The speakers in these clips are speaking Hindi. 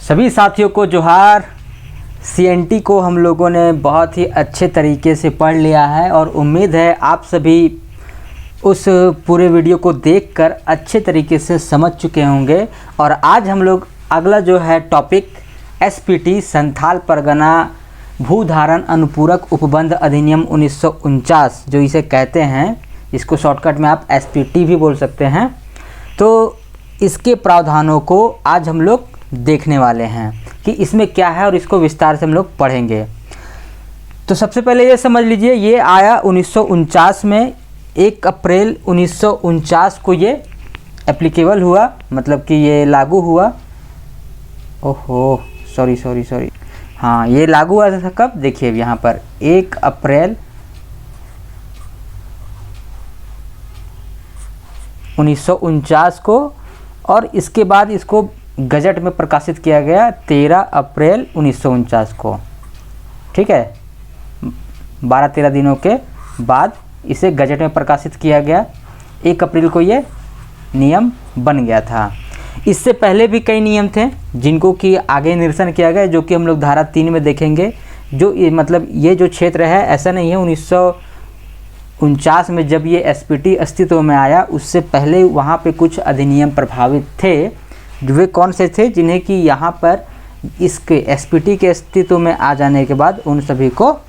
सभी साथियों को जोहार। सीएनटी को हम लोगों ने बहुत ही अच्छे तरीके से पढ़ लिया है और उम्मीद है आप सभी उस पूरे वीडियो को देखकर अच्छे तरीके से समझ चुके होंगे। और आज हम लोग अगला जो है टॉपिक एसपीटी संथाल परगना भूधारण अनुपूरक उपबंध अधिनियम 1949 जो इसे कहते हैं, इसको शॉर्टकट में आप एसपीटी भी बोल सकते हैं। तो इसके प्रावधानों को आज हम लोग देखने वाले हैं कि इसमें क्या है और इसको विस्तार से हम लोग पढ़ेंगे। तो सबसे पहले ये समझ लीजिए, ये आया 1949 में, 1 अप्रैल 1949 को ये एप्लीकेबल हुआ, मतलब कि ये लागू हुआ। ओहो सॉरी, हाँ ये लागू हुआ था कब, देखिए यहाँ पर 1 अप्रैल 1949 को, और इसके बाद इसको गजट में प्रकाशित किया गया 13 अप्रैल 1949 को। ठीक है, 12-13 दिनों के बाद इसे गजट में प्रकाशित किया गया। 1 अप्रैल को ये नियम बन गया था। इससे पहले भी कई नियम थे जिनको कि आगे निरसन किया गया, जो कि हम लोग धारा 3 में देखेंगे। जो मतलब ये जो क्षेत्र है, ऐसा नहीं है 1949 में जब ये एसपीटी अस्तित्व में आया उससे पहले वहाँ पे कुछ अधिनियम प्रभावित थे। वे कौन से थे, जिन्हें कि यहाँ पर इसके एसपीटी के अस्तित्व में आ जाने के बाद उन सभी को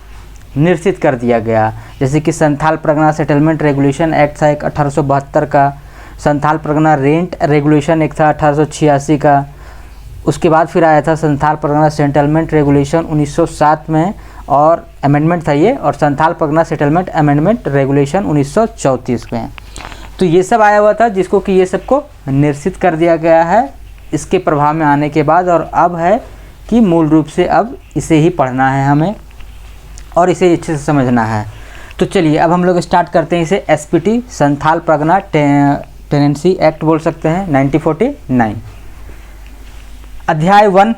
निरसित कर दिया गया। जैसे कि Santhal Pargana settlement regulation act था एक 1872 का, संथाल परगना रेंट रेगुलेशन एक था 1886 का। उसके बाद फिर आया था संथाल परगना सेटलमेंट रेगुलेशन 1907 में, और अमेंडमेंट था ये, और Santhal Pargana settlement amendment regulation 1934 में। तो ये सब आया हुआ था जिसको कि ये सबको निरसित कर दिया गया है इसके प्रभाव में आने के बाद। और अब है कि मूल रूप से अब इसे ही पढ़ना है हमें और इसे अच्छे से समझना है। तो चलिए अब हम लोग स्टार्ट करते हैं इसे। SPT Santhal Pargana tenancy act बोल सकते हैं 1949। अध्याय 1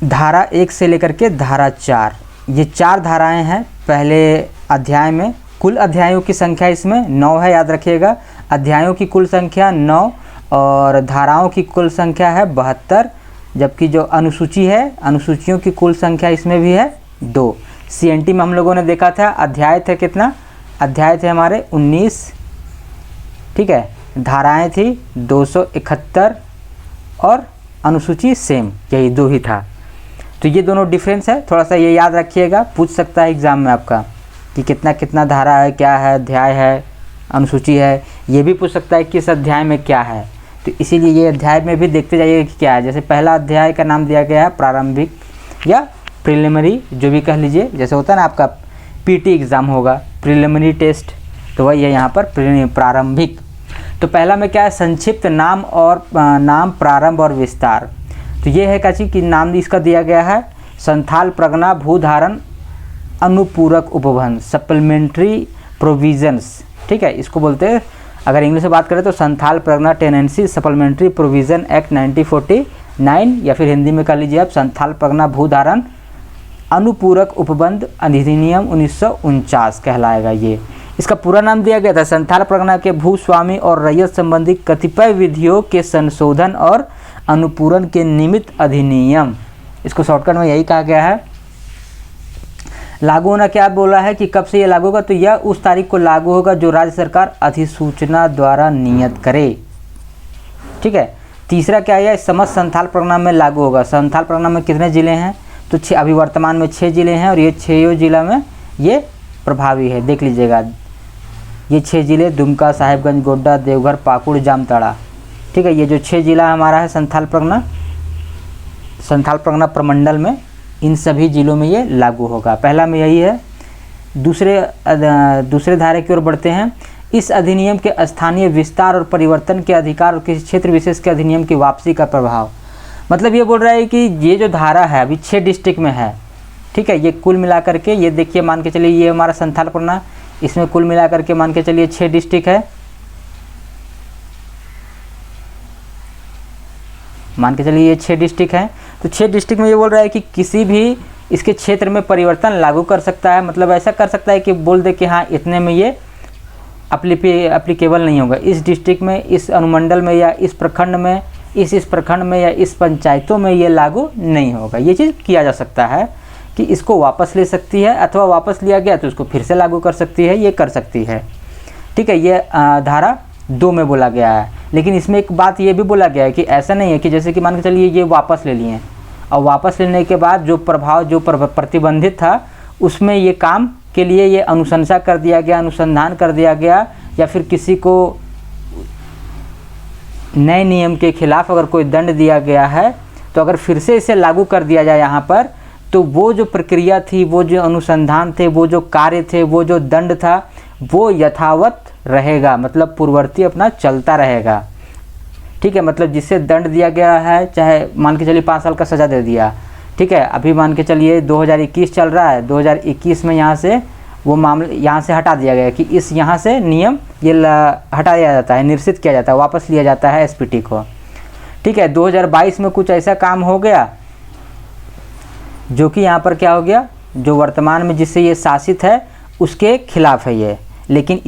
धारा 1 से लेकर के धारा 4, ये 4 धाराएं हैं पहले अध्याय में। कुल अध्यायों की संख्या इसमें 9 है, याद रखिएगा। अध्यायों की कुल संख्या 9 और धाराओं की कुल संख्या है 72, जबकि जो अनुसूची है, अनुसूचियों की कुल संख्या इसमें भी है 2। सीएनटी में हम लोगों ने देखा था अध्याय थे कितना, अध्याय थे हमारे 19, ठीक है। धाराएं थी 271 और अनुसूची सेम, यही 2 ही था। तो ये दोनों डिफरेंस है, थोड़ा सा ये याद रखिएगा, पूछ सकता है एग्ज़ाम में आपका कि कितना कितना धारा है, क्या है, अध्याय है, अनुसूची है। ये भी पूछ सकता है कि इस अध्याय में क्या है। तो इसीलिए ये अध्याय में भी देखते जाइए कि क्या है। जैसे पहला अध्याय का नाम दिया गया है प्रारंभिक या प्रिलिमिनरी, जो भी कह लीजिए। जैसे होता है ना आपका पीटी एग्ज़ाम होगा, प्रिलिमिनरी टेस्ट, तो वही है यहाँ पर प्रारंभिक। तो पहला में क्या है, संक्षिप्त नाम और नाम, प्रारंभ और विस्तार। तो ये है काची कि नाम इसका दिया गया है संथाल परगना भूधारण अनुपूरक उपबंध, सप्लीमेंट्री प्रोविजंस। ठीक है, इसको बोलते हैं, अगर इंग्लिश में बात करें तो Santhal Pargana tenancy supplementary provision act 1949, या फिर हिंदी में कर लीजिए आप संथाल परगना भूधारण अनुपूरक उपबंध अधिनियम 1949 कहलाएगा ये। इसका पूरा नाम दिया गया था संथाल परगना के भूस्वामी और रैयत संबंधी कतिपय विधियों के संशोधन और अनुपूरण के निमित्त अधिनियम। इसको शॉर्टकट में यही कहा गया है। लागू होना क्या बोला है कि कब से ये लागू होगा, तो यह उस तारीख को लागू होगा जो राज्य सरकार अधिसूचना द्वारा नियत करे। ठीक है। तीसरा क्या है, समस्त संथाल परगना में लागू होगा। संथाल परगना में कितने ज़िले हैं, तो 6, अभी वर्तमान में 6 ज़िले हैं, और ये 6 जिला में ये प्रभावी है। देख लीजिएगा, ये 6 ज़िले दुमका, साहेबगंज, गोड्डा, देवघर, पाकुड़, जामताड़ा। ठीक है, ये जो 6 जिला हमारा है संथाल परगना प्रमंडल में, इन सभी ज़िलों में ये लागू होगा। पहला में यही है। दूसरे धारे की ओर बढ़ते हैं। इस अधिनियम के स्थानीय विस्तार और परिवर्तन के अधिकार और किसी क्षेत्र विशेष के अधिनियम की वापसी का प्रभाव। मतलब ये बोल रहा है कि ये जो धारा है अभी 6 डिस्ट्रिक्ट में है। ठीक है, ये कुल मिलाकर के, ये देखिए मान के चलिए ये हमारा संथाल परगना, इसमें कुल मिलाकर के मान के चलिए 6 डिस्ट्रिक्ट है। मान के चलिए ये 6 डिस्ट्रिक्ट हैं। तो 6 डिस्ट्रिक्ट में ये बोल रहा है कि किसी भी इसके क्षेत्र में परिवर्तन लागू कर सकता है। मतलब ऐसा कर सकता है कि बोल दे कि हाँ इतने में ये एप्लीकेबल नहीं होगा, इस डिस्ट्रिक्ट में, इस अनुमंडल में या इस प्रखंड में इस प्रखंड में या इस पंचायतों में ये लागू नहीं होगा। ये चीज़ किया जा सकता है कि इसको वापस ले सकती है, अथवा वापस लिया गया तो उसको फिर से लागू कर सकती है, ये कर सकती है। ठीक है, ये धारा 2 में बोला गया है। लेकिन इसमें एक बात ये भी बोला गया है कि ऐसा नहीं है कि जैसे कि मान के चलिए ये वापस ले लिए और वापस लेने के बाद जो प्रभाव जो प्रतिबंधित था उसमें ये काम के लिए ये अनुशंसा कर दिया गया, अनुसंधान कर दिया गया, या फिर किसी को नए नियम के खिलाफ अगर कोई दंड दिया गया है तो अगर फिर से इसे लागू कर दिया जाए यहाँ पर, तो वो जो प्रक्रिया थी, वो जो अनुसंधान थे, वो जो कार्य थे, वो जो दंड था, वो यथावत रहेगा, मतलब पूर्ववर्ती अपना चलता रहेगा। ठीक है, मतलब जिससे दंड दिया गया है, चाहे मान के चलिए 5 साल का सज़ा दे दिया, ठीक है, अभी मान के चलिए 2021 चल रहा है, 2021 में यहाँ से वो मामले यहाँ से हटा दिया गया कि इस यहाँ से नियम ये हटा दिया जाता है, निरसित किया जाता है, वापस लिया जाता है एसपीटी को। ठीक है, 2022 में कुछ ऐसा काम हो गया जो कि यहाँ पर क्या हो गया, जो वर्तमान में जिससे ये शासित है उसके खिलाफ है ये, लेकिन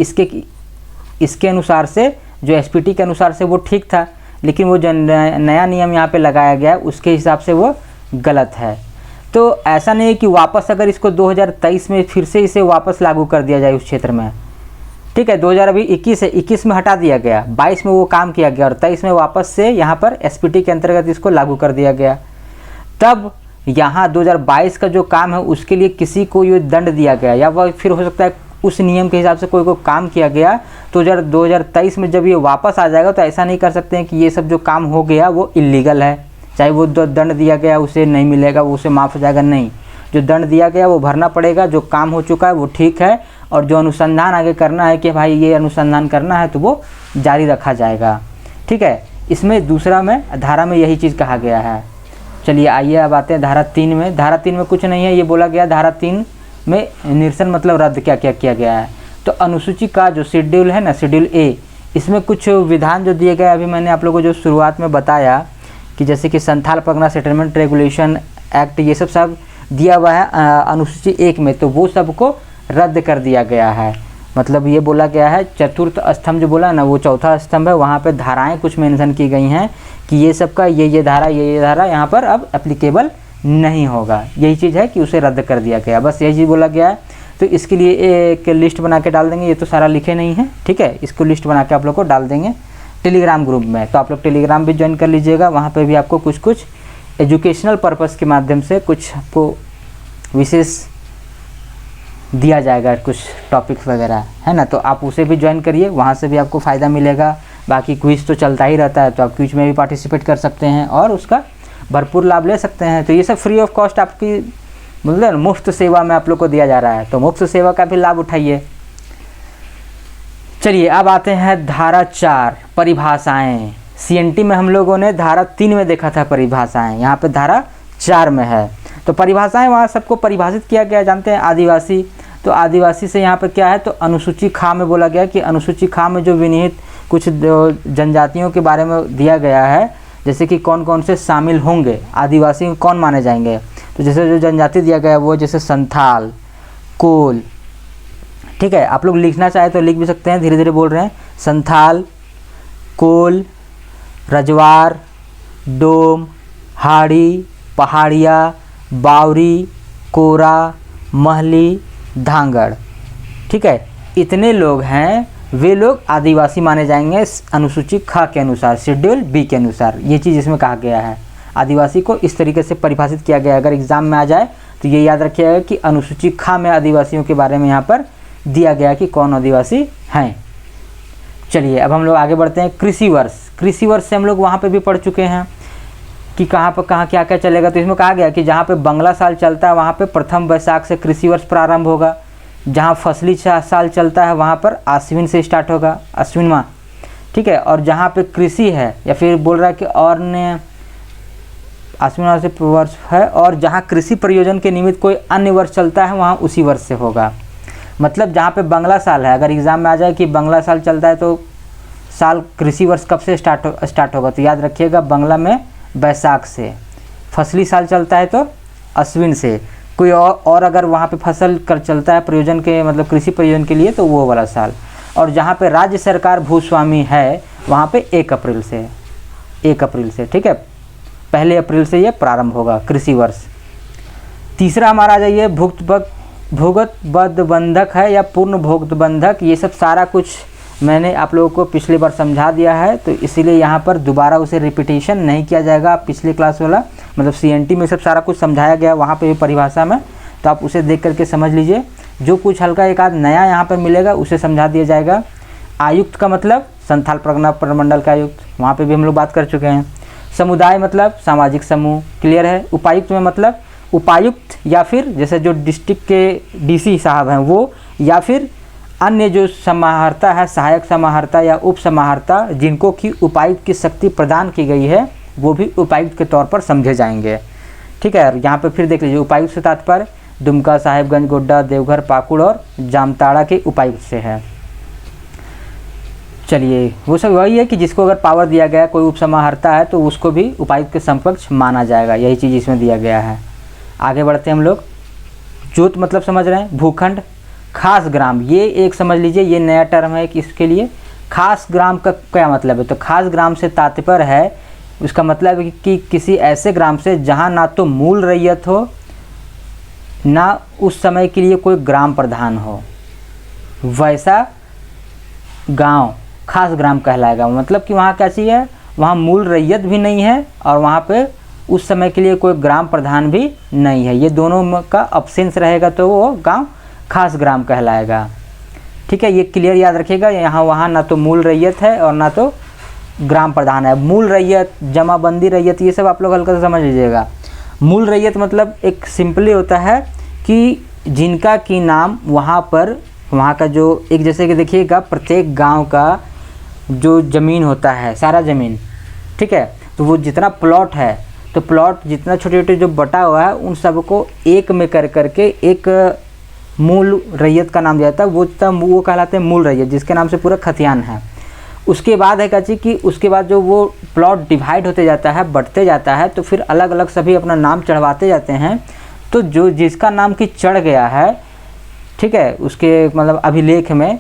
इसके अनुसार से, जो एसपीटी के अनुसार से वो ठीक था, लेकिन वो जो नया नियम यहाँ पे लगाया गया है उसके हिसाब से वो गलत है। तो ऐसा नहीं है कि वापस अगर इसको 2023 में फिर से इसे वापस लागू कर दिया जाए उस क्षेत्र में, ठीक है, 2021 है, 21 में हटा दिया गया, 22 में वो काम किया गया और 23 में वापस से यहाँ पर एसपीटी के अंतर्गत इसको लागू कर दिया गया, तब यहाँ 2022 का जो काम है उसके लिए किसी को ये दंड दिया गया, या वह फिर हो सकता है उस नियम के हिसाब से कोई को काम किया गया, तो 2023 में जब ये वापस आ जाएगा तो ऐसा नहीं कर सकते हैं कि ये सब जो काम हो गया वो इलीगल है, चाहे वो दंड दिया गया उसे नहीं मिलेगा, वो उसे माफ़ हो जाएगा, नहीं, जो दंड दिया गया वो भरना पड़ेगा, जो काम हो चुका है वो ठीक है, और जो अनुसंधान आगे करना है कि भाई ये अनुसंधान करना है तो वो जारी रखा जाएगा। ठीक है, इसमें दूसरा में धारा में यही चीज़ कहा गया है। चलिए आइए अब आते हैं धारा 3 में। धारा 3 में कुछ नहीं है, ये बोला गया धारा 3 में निरसन मतलब रद्द क्या क्या किया गया है। तो अनुसूची का जो शेड्यूल है ना, शेड्यूल ए, इसमें कुछ विधान जो दिए गए, अभी मैंने आप लोगों को जो शुरुआत में बताया कि जैसे कि Santhal Pargana settlement regulation act, ये सब दिया हुआ है अनुसूची 1 में, तो वो सबको रद्द कर दिया गया है। मतलब ये बोला गया है, चतुर्थ स्तंभ जो बोला ना, वो चौथा स्तंभ है, वहाँ पे धाराएं कुछ मेंशन की गई हैं कि ये सब का ये धारा यहाँ पर अब एप्लीकेबल नहीं होगा। यही चीज़ है कि उसे रद्द कर दिया गया, बस यही चीज़ बोला गया है। तो इसके लिए एक लिस्ट बना के डाल देंगे, ये तो सारा लिखे नहीं है, ठीक है, इसको लिस्ट बना के आप लोग को डाल देंगे टेलीग्राम ग्रुप में, तो आप लोग टेलीग्राम भी ज्वाइन कर लीजिएगा। वहाँ पे भी आपको कुछ एजुकेशनल पर्पस के माध्यम से कुछ आपको विशेष दिया जाएगा, कुछ टॉपिक्स वगैरह है ना, तो आप उसे भी ज्वाइन करिए, वहाँ से भी आपको फ़ायदा मिलेगा। बाकी क्विज तो चलता ही रहता है, तो आप क्विज में भी पार्टिसिपेट कर सकते हैं और उसका भरपूर लाभ ले सकते हैं। तो ये सब फ्री ऑफ कॉस्ट आपकी मतलब मुफ्त सेवा में आप लोग को दिया जा रहा है, तो मुफ्त सेवा का भी लाभ उठाइए। चलिए अब आते हैं धारा 4 परिभाषाएं। सीएनटी में हम लोगों ने धारा 3 में देखा था परिभाषाएं, यहाँ पे धारा 4 में है। तो परिभाषाएं वहाँ सबको परिभाषित किया गया, जानते हैं आदिवासी, तो आदिवासी से यहाँ पे क्या है, तो अनुसूची खा में बोला गया कि अनुसूची खा में जो विनिहित कुछ जनजातियों के बारे में दिया गया है, जैसे कि कौन कौन से शामिल होंगे, आदिवासी कौन माने जाएंगे। तो जैसे जो जनजाति दिया गया है वो जैसे संथाल, कोल, ठीक है, आप लोग लिखना चाहे तो लिख भी सकते हैं, धीरे धीरे बोल रहे हैं, संथाल, कोल, रजवार, डोम, हाड़ी, पहाड़िया, बावरी, कोरा, महली, धांगड़, ठीक है, इतने लोग हैं, वे लोग आदिवासी माने जाएंगे अनुसूची ख के अनुसार, शेड्यूल बी के अनुसार। ये चीज़ इसमें कहा गया है, आदिवासी को इस तरीके से परिभाषित किया गया है। अगर एग्जाम में आ जाए तो ये याद रखिएगा कि अनुसूची ख में आदिवासियों के बारे में यहाँ पर दिया गया कि कौन आदिवासी हैं। चलिए अब हम लोग आगे बढ़ते हैं। कृषि वर्ष, कृषि वर्ष से हम लोग वहाँ पे भी पढ़ चुके हैं कि कहाँ पर कहाँ क्या क्या चलेगा। तो इसमें कहा गया कि जहाँ पे बंगला साल चलता है वहाँ पे प्रथम वैशाख से कृषि वर्ष प्रारंभ होगा, जहाँ फसली साल चलता है वहाँ पर आश्विन से स्टार्ट होगा, आश्विन माह, ठीक है, और जहाँ पे कृषि है या फिर बोल रहा है कि और ने आश्विन माह से वर्ष है, और जहाँ कृषि प्रयोजन के निमित्त कोई अन्य वर्ष चलता है वहाँ उसी वर्ष से होगा। मतलब जहाँ पे बंगला साल है, अगर एग्ज़ाम में आ जाए कि बंगला साल चलता है तो साल कृषि वर्ष कब से स्टार्ट होगा, तो याद रखिएगा बंगला में वैशाख से, फसली साल चलता है तो अश्विन से, कोई और अगर वहाँ पे फसल कर चलता है प्रयोजन के मतलब कृषि प्रयोजन के लिए तो वो वाला साल, और जहाँ पे राज्य सरकार भूस्वामी है वहाँ पे 1 अप्रैल से, 1 अप्रैल से, ठीक है, 1 अप्रैल से ये प्रारंभ होगा कृषि वर्ष। तीसरा हमारा आ जाइए भूगत बंधक है या पूर्ण भोक्त बंधक। ये सब सारा कुछ मैंने आप लोगों को पिछली बार समझा दिया है, तो इसीलिए यहाँ पर दोबारा उसे रिपीटेशन नहीं किया जाएगा। पिछले क्लास वाला मतलब CNT में सब सारा कुछ समझाया गया वहाँ पे भी परिभाषा में, तो आप उसे देख करके समझ लीजिए। जो कुछ हल्का एक आध नया यहाँ पर मिलेगा उसे समझा दिया जाएगा। आयुक्त का मतलब संथाल परगना प्रमंडल का आयुक्त, वहाँ पे भी हम लोग बात कर चुके हैं। समुदाय मतलब सामाजिक समूह, क्लियर है। उपायुक्त में मतलब उपायुक्त या फिर जैसे जो डिस्ट्रिक्ट के DC साहब हैं वो, या फिर अन्य जो समाहर्ता है, सहायक समाहर्ता या उप समाहर्ता, जिनको कि उपायुक्त की शक्ति प्रदान की गई है, वो भी उपायुक्त के तौर पर समझे जाएंगे, ठीक है। यहाँ पे फिर देख लीजिए, उपायुक्त से तात्पर्य दुमका, साहेबगंज, गोड्डा, देवघर, पाकुड़ और जामताड़ा के उपायुक्त से है। चलिए, वो सब वही है कि जिसको अगर पावर दिया गया, कोई उप समाहर्ता है तो उसको भी उपायुक्त के समकक्ष माना जाएगा, यही चीज़ इसमें दिया गया है। आगे बढ़ते हैं हम लोग। जोत मतलब समझ रहे हैं, भूखंड, खास ग्राम, ये एक समझ लीजिए, ये नया टर्म है कि इसके लिए। खास ग्राम का क्या मतलब है, तो खास ग्राम से तात्पर्य है, उसका मतलब है कि किसी ऐसे ग्राम से जहाँ ना तो मूल रैयत हो, ना उस समय के लिए कोई ग्राम प्रधान हो, वैसा गांव खास ग्राम कहलाएगा। मतलब कि वहाँ क्या चाहिए, वहाँ मूल रैयत भी नहीं है और वहाँ पे उस समय के लिए कोई ग्राम प्रधान भी नहीं है, ये दोनों का अब्सेंस रहेगा तो वो गांव खास ग्राम कहलाएगा, ठीक है। ये क्लियर याद रखिएगा, यहाँ वहाँ ना तो मूल रैयत है और ना तो ग्राम प्रधान है। मूल रैयत, जमाबंदी रैयत, ये सब आप लोग हल्का से समझ लीजिएगा। मूल रैयत मतलब एक सिंपली होता है कि जिनका की नाम वहाँ पर, वहाँ का जो एक, जैसे कि देखिएगा प्रत्येक गांव का जो ज़मीन होता है, सारा ज़मीन, ठीक है, तो वो जितना प्लॉट है, तो प्लॉट जितना छोटे छोटे जो बटा हुआ है उन सबको एक में कर करके एक मूल रैयत का नाम दिया जाता है, वो कहलाते हैं मूल रैयत, जिसके नाम से पूरा खतियान है। उसके बाद है क्या कि उसके बाद जो वो प्लॉट डिवाइड होते जाता है, बढ़ते जाता है, तो फिर अलग अलग सभी अपना नाम चढ़वाते जाते हैं। तो जो जिसका नाम की चढ़ गया है, ठीक है, उसके मतलब अभिलेख में,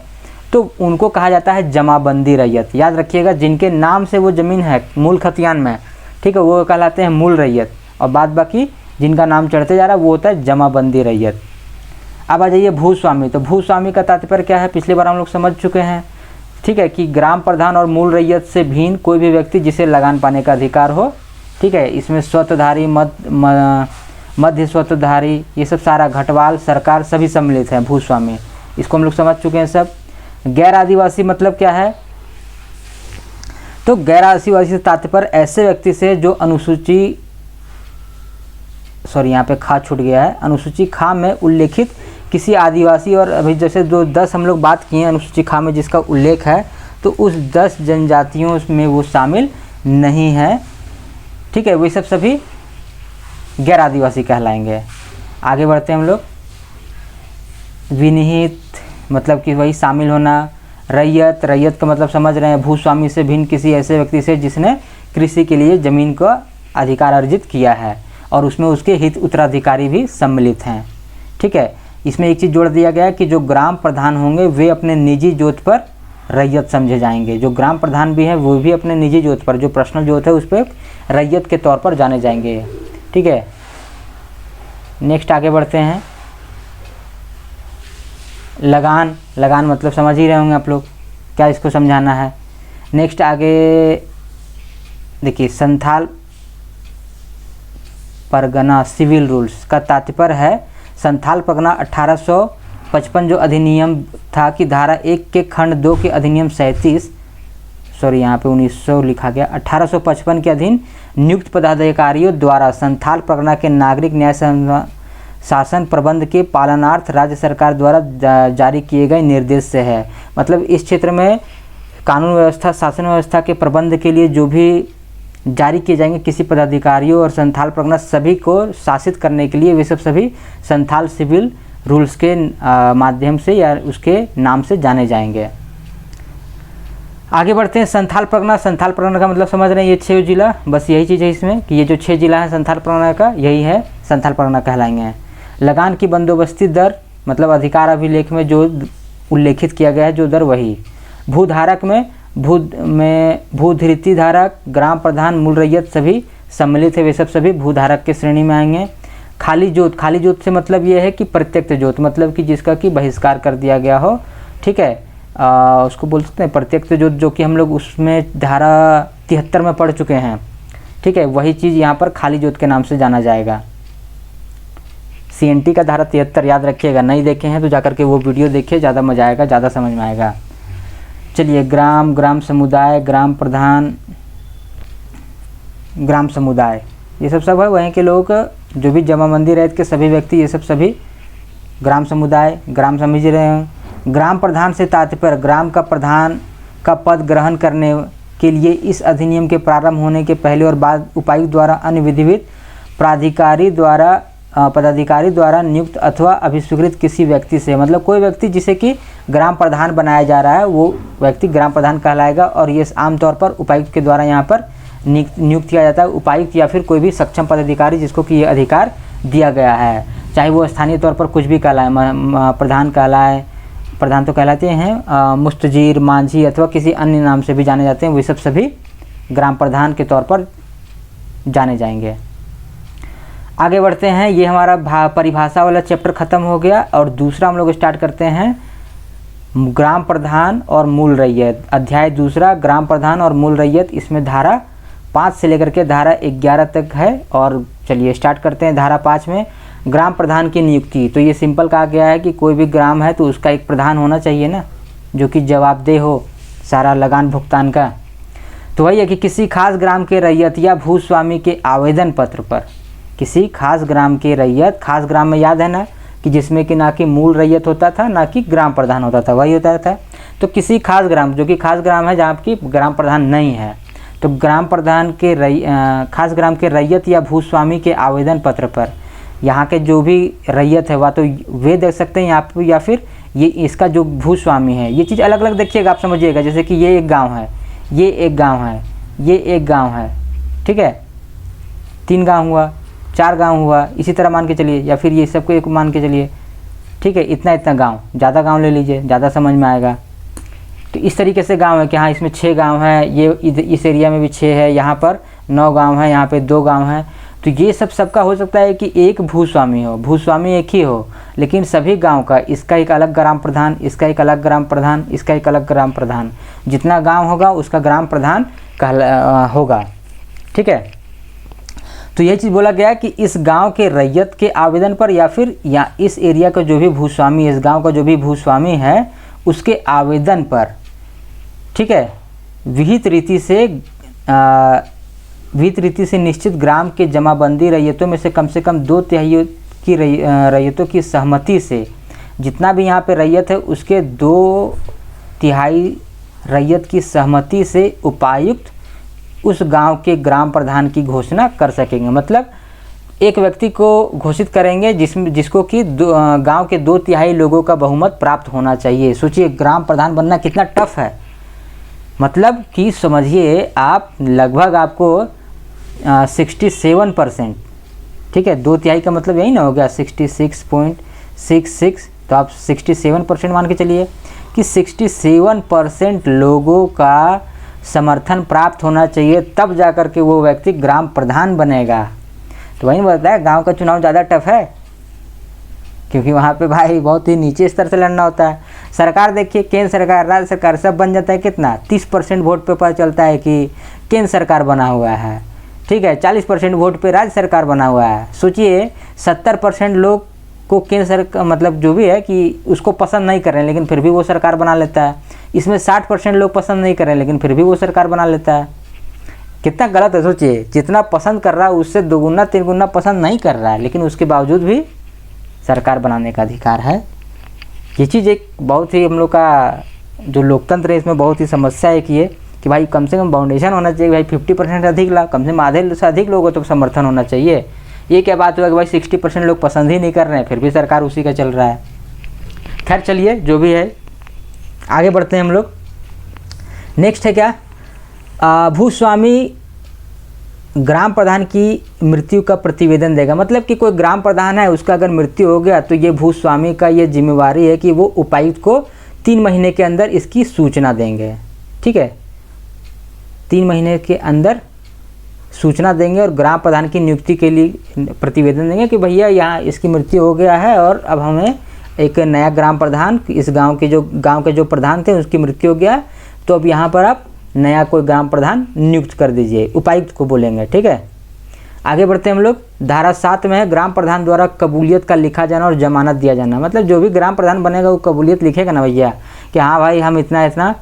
तो उनको कहा जाता है जमाबंदी रैयत। याद रखिएगा, जिनके नाम से वो ज़मीन है मूल खतियान में, ठीक है, वो कहलाते हैं मूल रैयत, और बाद बाकी जिनका नाम चढ़ते जा रहा है वो होता है जमाबंदी रैयत। अब आ जाइए भूस्वामी। तो भूस्वामी का तात्पर्य क्या है, पिछली बार हम लोग समझ चुके हैं, ठीक है, कि ग्राम प्रधान और मूल रैयत से भिन्न कोई भी व्यक्ति जिसे लगान पाने का अधिकार हो, ठीक है। इसमें स्वतधारी, मध्य स्वतधारी, ये सब सारा, घटवाल, सरकार, सभी सम्मिलित हैं भूस्वामी। इसको हम लोग समझ चुके हैं सब। गैर आदिवासी मतलब क्या है, तो गैर आदिवासी से तात्पर्य ऐसे व्यक्ति से जो अनुसूची, सॉरी यहाँ पे खा छूट गया है, अनुसूची खा में उल्लेखित किसी आदिवासी, और अभी जैसे जो 10 हम लोग बात किए हैं अनुसूची खा में जिसका उल्लेख है, तो उस 10 जनजातियों में वो शामिल नहीं है, ठीक है, वे सब सभी गैर आदिवासी कहलाएंगे। आगे बढ़ते हैं हम लोग। विनिहित मतलब कि वही शामिल होना। रैयत, रैयत का मतलब समझ रहे हैं, भूस्वामी से भिन्न किसी ऐसे व्यक्ति से जिसने कृषि के लिए ज़मीन का अधिकार अर्जित किया है और उसमें उसके हित उत्तराधिकारी भी सम्मिलित हैं, ठीक है। इसमें एक चीज़ जोड़ दिया गया है कि जो ग्राम प्रधान होंगे वे अपने निजी जोत पर रैयत समझे जाएंगे। जो ग्राम प्रधान भी हैं वो भी अपने निजी जोत पर, जो पर्सनल जोत है उस पर रैयत के तौर पर जाने जाएंगे, ठीक है। नेक्स्ट आगे बढ़ते हैं। लगान, लगान मतलब समझ ही रहे होंगे आप लोग, क्या इसको समझाना है। नेक्स्ट आगे देखिए, संथाल परगना सिविल रूल्स का तात्पर्य है, संथाल परगना 1855 जो अधिनियम था कि धारा 1 के खंड 2 के अधिनियम 37, सॉरी यहाँ पे 1900 लिखा गया, 1855 के अधीन नियुक्त पदाधिकारियों द्वारा संथाल परगना के नागरिक न्याय शासन प्रबंध के पालनार्थ राज्य सरकार द्वारा जारी किए गए निर्देश से है। मतलब इस क्षेत्र में कानून व्यवस्था, शासन व्यवस्था के प्रबंध के लिए जो भी जारी किए जाएंगे किसी पदाधिकारियों और संथाल परगना सभी को शासित करने के लिए, वे सब सभी संथाल सिविल रूल्स के माध्यम से या उसके नाम से जाने जाएंगे। आगे बढ़ते हैं। संथाल परगना, संथाल परगना का मतलब समझ रहे हैं, ये 6 जिला, बस यही चीज़ है इसमें कि ये जो 6 जिला है संथाल परगना का, यही है संथाल परगना कहलाएंगे। लगान की बंदोबस्ती दर मतलब अधिकार अभिलेख में जो उल्लेखित किया गया है जो दर, वही। भूधारक में भूधृति धारक, ग्राम प्रधान, मूल रैयत सभी सम्मिलित है, वे सब सभी भूधारक के श्रेणी में आएंगे। खाली जोत से मतलब ये है कि प्रत्यक्ष जोत, मतलब कि जिसका कि बहिष्कार कर दिया गया हो, ठीक है, उसको बोल सकते हैं प्रत्यक्ष जोत, जो कि हम लोग उसमें धारा 73 में पढ़ चुके हैं, ठीक है, वही चीज़ यहाँ पर खाली जोत के नाम से जाना जाएगा। CNT का धारा 73 याद रखिएगा, नहीं देखे हैं तो जाकर के वो वीडियो देखिए, ज़्यादा मजा आएगा, ज़्यादा समझ में आएगा। चलिए, ग्राम समुदाय, ग्राम प्रधान, ग्राम समुदाय, ये सब है वहीं के लोग, जो भी जमाबंदी रहित के सभी व्यक्ति, ये सब सभी ग्राम समुदाय, ग्राम समझ रहे हैं। ग्राम प्रधान से तात्पर्य ग्राम का प्रधान का पद ग्रहण करने के लिए इस अधिनियम के प्रारंभ होने के पहले और बाद उपायुक्त द्वारा अन्य विधिवत पदाधिकारी द्वारा नियुक्त अथवा अभिस्वीकृत किसी व्यक्ति से, मतलब कोई व्यक्ति जिसे कि ग्राम प्रधान बनाया जा रहा है वो व्यक्ति ग्राम प्रधान कहलाएगा। और ये आमतौर पर उपायुक्त के द्वारा यहाँ पर नियुक्त किया जाता है, उपायुक्त या फिर कोई भी सक्षम पदाधिकारी जिसको कि ये अधिकार दिया गया है, चाहे वो स्थानीय तौर पर कुछ भी कहलाए, प्रधान कहलाए, प्रधान तो कहलाते हैं, मुस्तजीर, मांझी अथवा किसी अन्य नाम से भी जाने जाते हैं, वे सब सभी ग्राम प्रधान के तौर पर जाने जाएंगे। आगे बढ़ते हैं, ये हमारा परिभाषा वाला चैप्टर ख़त्म हो गया और दूसरा हम लोग स्टार्ट करते हैं ग्राम प्रधान और मूल रैयत। अध्याय दूसरा, ग्राम प्रधान और मूल रैयत, इसमें धारा 5 से लेकर के धारा 11 तक है। और चलिए स्टार्ट करते हैं धारा 5 में, ग्राम प्रधान की नियुक्ति। तो ये सिंपल कहा गया है कि कोई भी ग्राम है तो उसका एक प्रधान होना चाहिए ना, जो कि जवाबदेह हो सारा लगान भुगतान का। तो वही है कि किसी खास ग्राम के रैयत या भूस्वामी के आवेदन पत्र पर, किसी खास ग्राम के रैयत, खास ग्राम में याद है ना कि जिसमें कि ना कि मूल रैयत होता था ना कि ग्राम प्रधान होता था, वही होता था। तो किसी खास ग्राम, जो कि खास ग्राम है जहाँ की ग्राम प्रधान नहीं है, तो ग्राम प्रधान के खास ग्राम के रैयत या भूस्वामी के आवेदन पत्र पर यहाँ के जो भी रैयत है वह तो वे देख सकते हैं यहाँ पर, या फिर ये इसका जो भूस्वामी है, ये चीज़ अलग अलग देखिएगा, आप समझिएगा। जैसे कि ये एक गाँव है, ये एक गाँव है, ये एक गाँव है, ठीक है, 3 गाँव हुआ, 4 गांव हुआ, इसी तरह मान के चलिए, या फिर ये सबको एक मान के चलिए, ठीक है, इतना इतना गांव, ज़्यादा गांव ले लीजिए, ज़्यादा समझ में आएगा। तो इस तरीके से गांव है कि हाँ इसमें 6 गांव है, ये इस एरिया में भी 6 है, यहाँ पर 9 गांव है, यहाँ पे 2 गांव है। तो ये सबका हो सकता है कि एक भूस्वामी हो, भूस्वामी एक ही हो, लेकिन सभी गाँव का इसका एक अलग ग्राम प्रधान, इसका एक अलग ग्राम प्रधान, इसका एक अलग ग्राम प्रधान, जितना गाँव होगा उसका ग्राम प्रधान होगा, ठीक है। तो यह चीज़ बोला गया कि इस गांव के रैयत के आवेदन पर या फिर इस एरिया का जो भी भूस्वामी है, इस गांव का जो भी भूस्वामी है उसके आवेदन पर, ठीक है, विहित रीति से निश्चित ग्राम के जमाबंदी रैयतों में से कम 2/3 की रैयतों की सहमति से, जितना भी यहाँ पे रैयत है उसके 2/3 रैयत की सहमति से उपायुक्त उस गांव के ग्राम प्रधान की घोषणा कर सकेंगे। मतलब एक व्यक्ति को घोषित करेंगे जिसको कि गांव के 2/3 लोगों का बहुमत प्राप्त होना चाहिए। सोचिए ग्राम प्रधान बनना कितना टफ है, मतलब कि समझिए आप लगभग आपको 67%, ठीक है, 2/3 का मतलब यही ना हो गया 66.66, तो आप 67% मान के चलिए कि 67% लोगों का समर्थन प्राप्त होना चाहिए, तब जाकर के वो व्यक्ति ग्राम प्रधान बनेगा। तो वही बोलता है गांव का चुनाव ज़्यादा टफ है, क्योंकि वहाँ पे भाई बहुत ही नीचे स्तर से लड़ना होता है। सरकार देखिए, केंद्र सरकार, राज्य सरकार सब बन जाता है कितना, 30% वोट पे पता चलता है कि केंद्र सरकार बना हुआ है, ठीक है, 40% वोट पे राज्य सरकार बना हुआ है। सोचिए 70% लोग को केंद्र सरकार, मतलब जो भी है कि उसको पसंद नहीं कर रहे हैं, लेकिन फिर भी वो सरकार बना लेता है। इसमें 60% लोग पसंद नहीं कर रहे हैं, लेकिन फिर भी वो सरकार बना लेता है। कितना गलत है, सोचिए, जितना पसंद कर रहा है उससे 2 गुना 3 गुना पसंद नहीं कर रहा है, लेकिन उसके बावजूद भी सरकार बनाने का अधिकार है। ये चीज़ एक बहुत ही हम लोग का जो लोकतंत्र है इसमें बहुत ही समस्या है कि कि भाई कम से कम बाउंडेशन होना चाहिए, भाई 50% अधिक लाभ, कम से कम आधे से अधिक लोगों तो समर्थन होना चाहिए। ये क्या बात हुआ कि भाई 60% लोग पसंद ही नहीं कर रहे हैं, फिर भी सरकार उसी का चल रहा है। खैर चलिए, जो भी है आगे बढ़ते हैं हम लोग। नेक्स्ट है क्या, भूस्वामी ग्राम प्रधान की मृत्यु का प्रतिवेदन देगा। मतलब कि कोई ग्राम प्रधान है, उसका अगर मृत्यु हो गया तो ये भूस्वामी का ये जिम्मेवारी है कि वो उपायुक्त को 3 महीने के अंदर इसकी सूचना देंगे, ठीक है, 3 महीने के अंदर सूचना देंगे और ग्राम प्रधान की नियुक्ति के लिए प्रतिवेदन देंगे कि भैया यहाँ इसकी मृत्यु हो गया है और अब हमें एक नया ग्राम प्रधान, इस गांव के जो प्रधान थे उसकी मृत्यु हो गया है, तो अब यहाँ पर आप नया कोई ग्राम प्रधान नियुक्त कर दीजिए, उपायुक्त को बोलेंगे। ठीक है, आगे बढ़ते हैं हम लोग। धारा 7 में है ग्राम प्रधान द्वारा कबूलियत का लिखा जाना और जमानत दिया जाना। मतलब जो भी ग्राम प्रधान बनेगा वो कबूलियत लिखेगा ना भैया कि हाँ भाई हम इतना इतना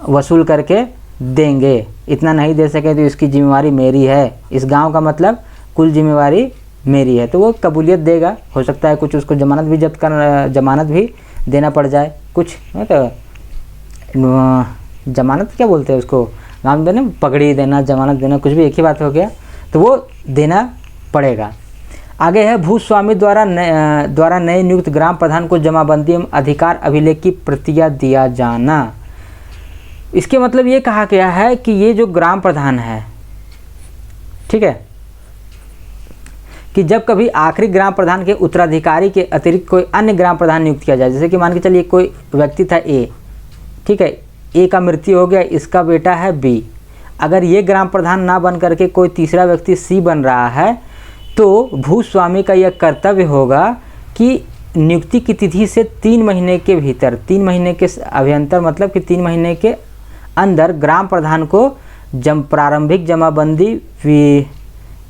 वसूल करके देंगे, इतना नहीं दे सके तो इसकी जिम्मेवारी मेरी है, इस गांव का मतलब कुल जिम्मेवारी मेरी है, तो वो कबूलियत देगा। हो सकता है कुछ उसको जमानत भी देना पड़ जाए कुछ, तो जमानत क्या बोलते हैं उसको, गाँव में पगड़ी देना, जमानत देना, कुछ भी एक ही बात हो गया, तो वो देना पड़ेगा। आगे है भूस्वामी द्वारा नए नियुक्त ग्राम प्रधान को जमाबंदी एवं अधिकार अभिलेख की प्रतियां दिया जाना। इसके मतलब ये कहा गया है कि ये जो ग्राम प्रधान है, ठीक है, कि जब कभी आखिरी ग्राम प्रधान के उत्तराधिकारी के अतिरिक्त कोई अन्य ग्राम प्रधान नियुक्त किया जाए, जैसे कि मान के चलिए कोई व्यक्ति था ए, ठीक है, ए का मृत्यु हो गया, इसका बेटा है बी, अगर ये ग्राम प्रधान ना बन करके कोई तीसरा व्यक्ति सी बन रहा है तो भूस्वामी का यह कर्तव्य होगा कि नियुक्ति की तिथि से 3 महीने के भीतर, 3 महीने के अभ्यंतर, मतलब कि 3 महीने के अंदर ग्राम प्रधान को प्रारंभिक जमाबंदी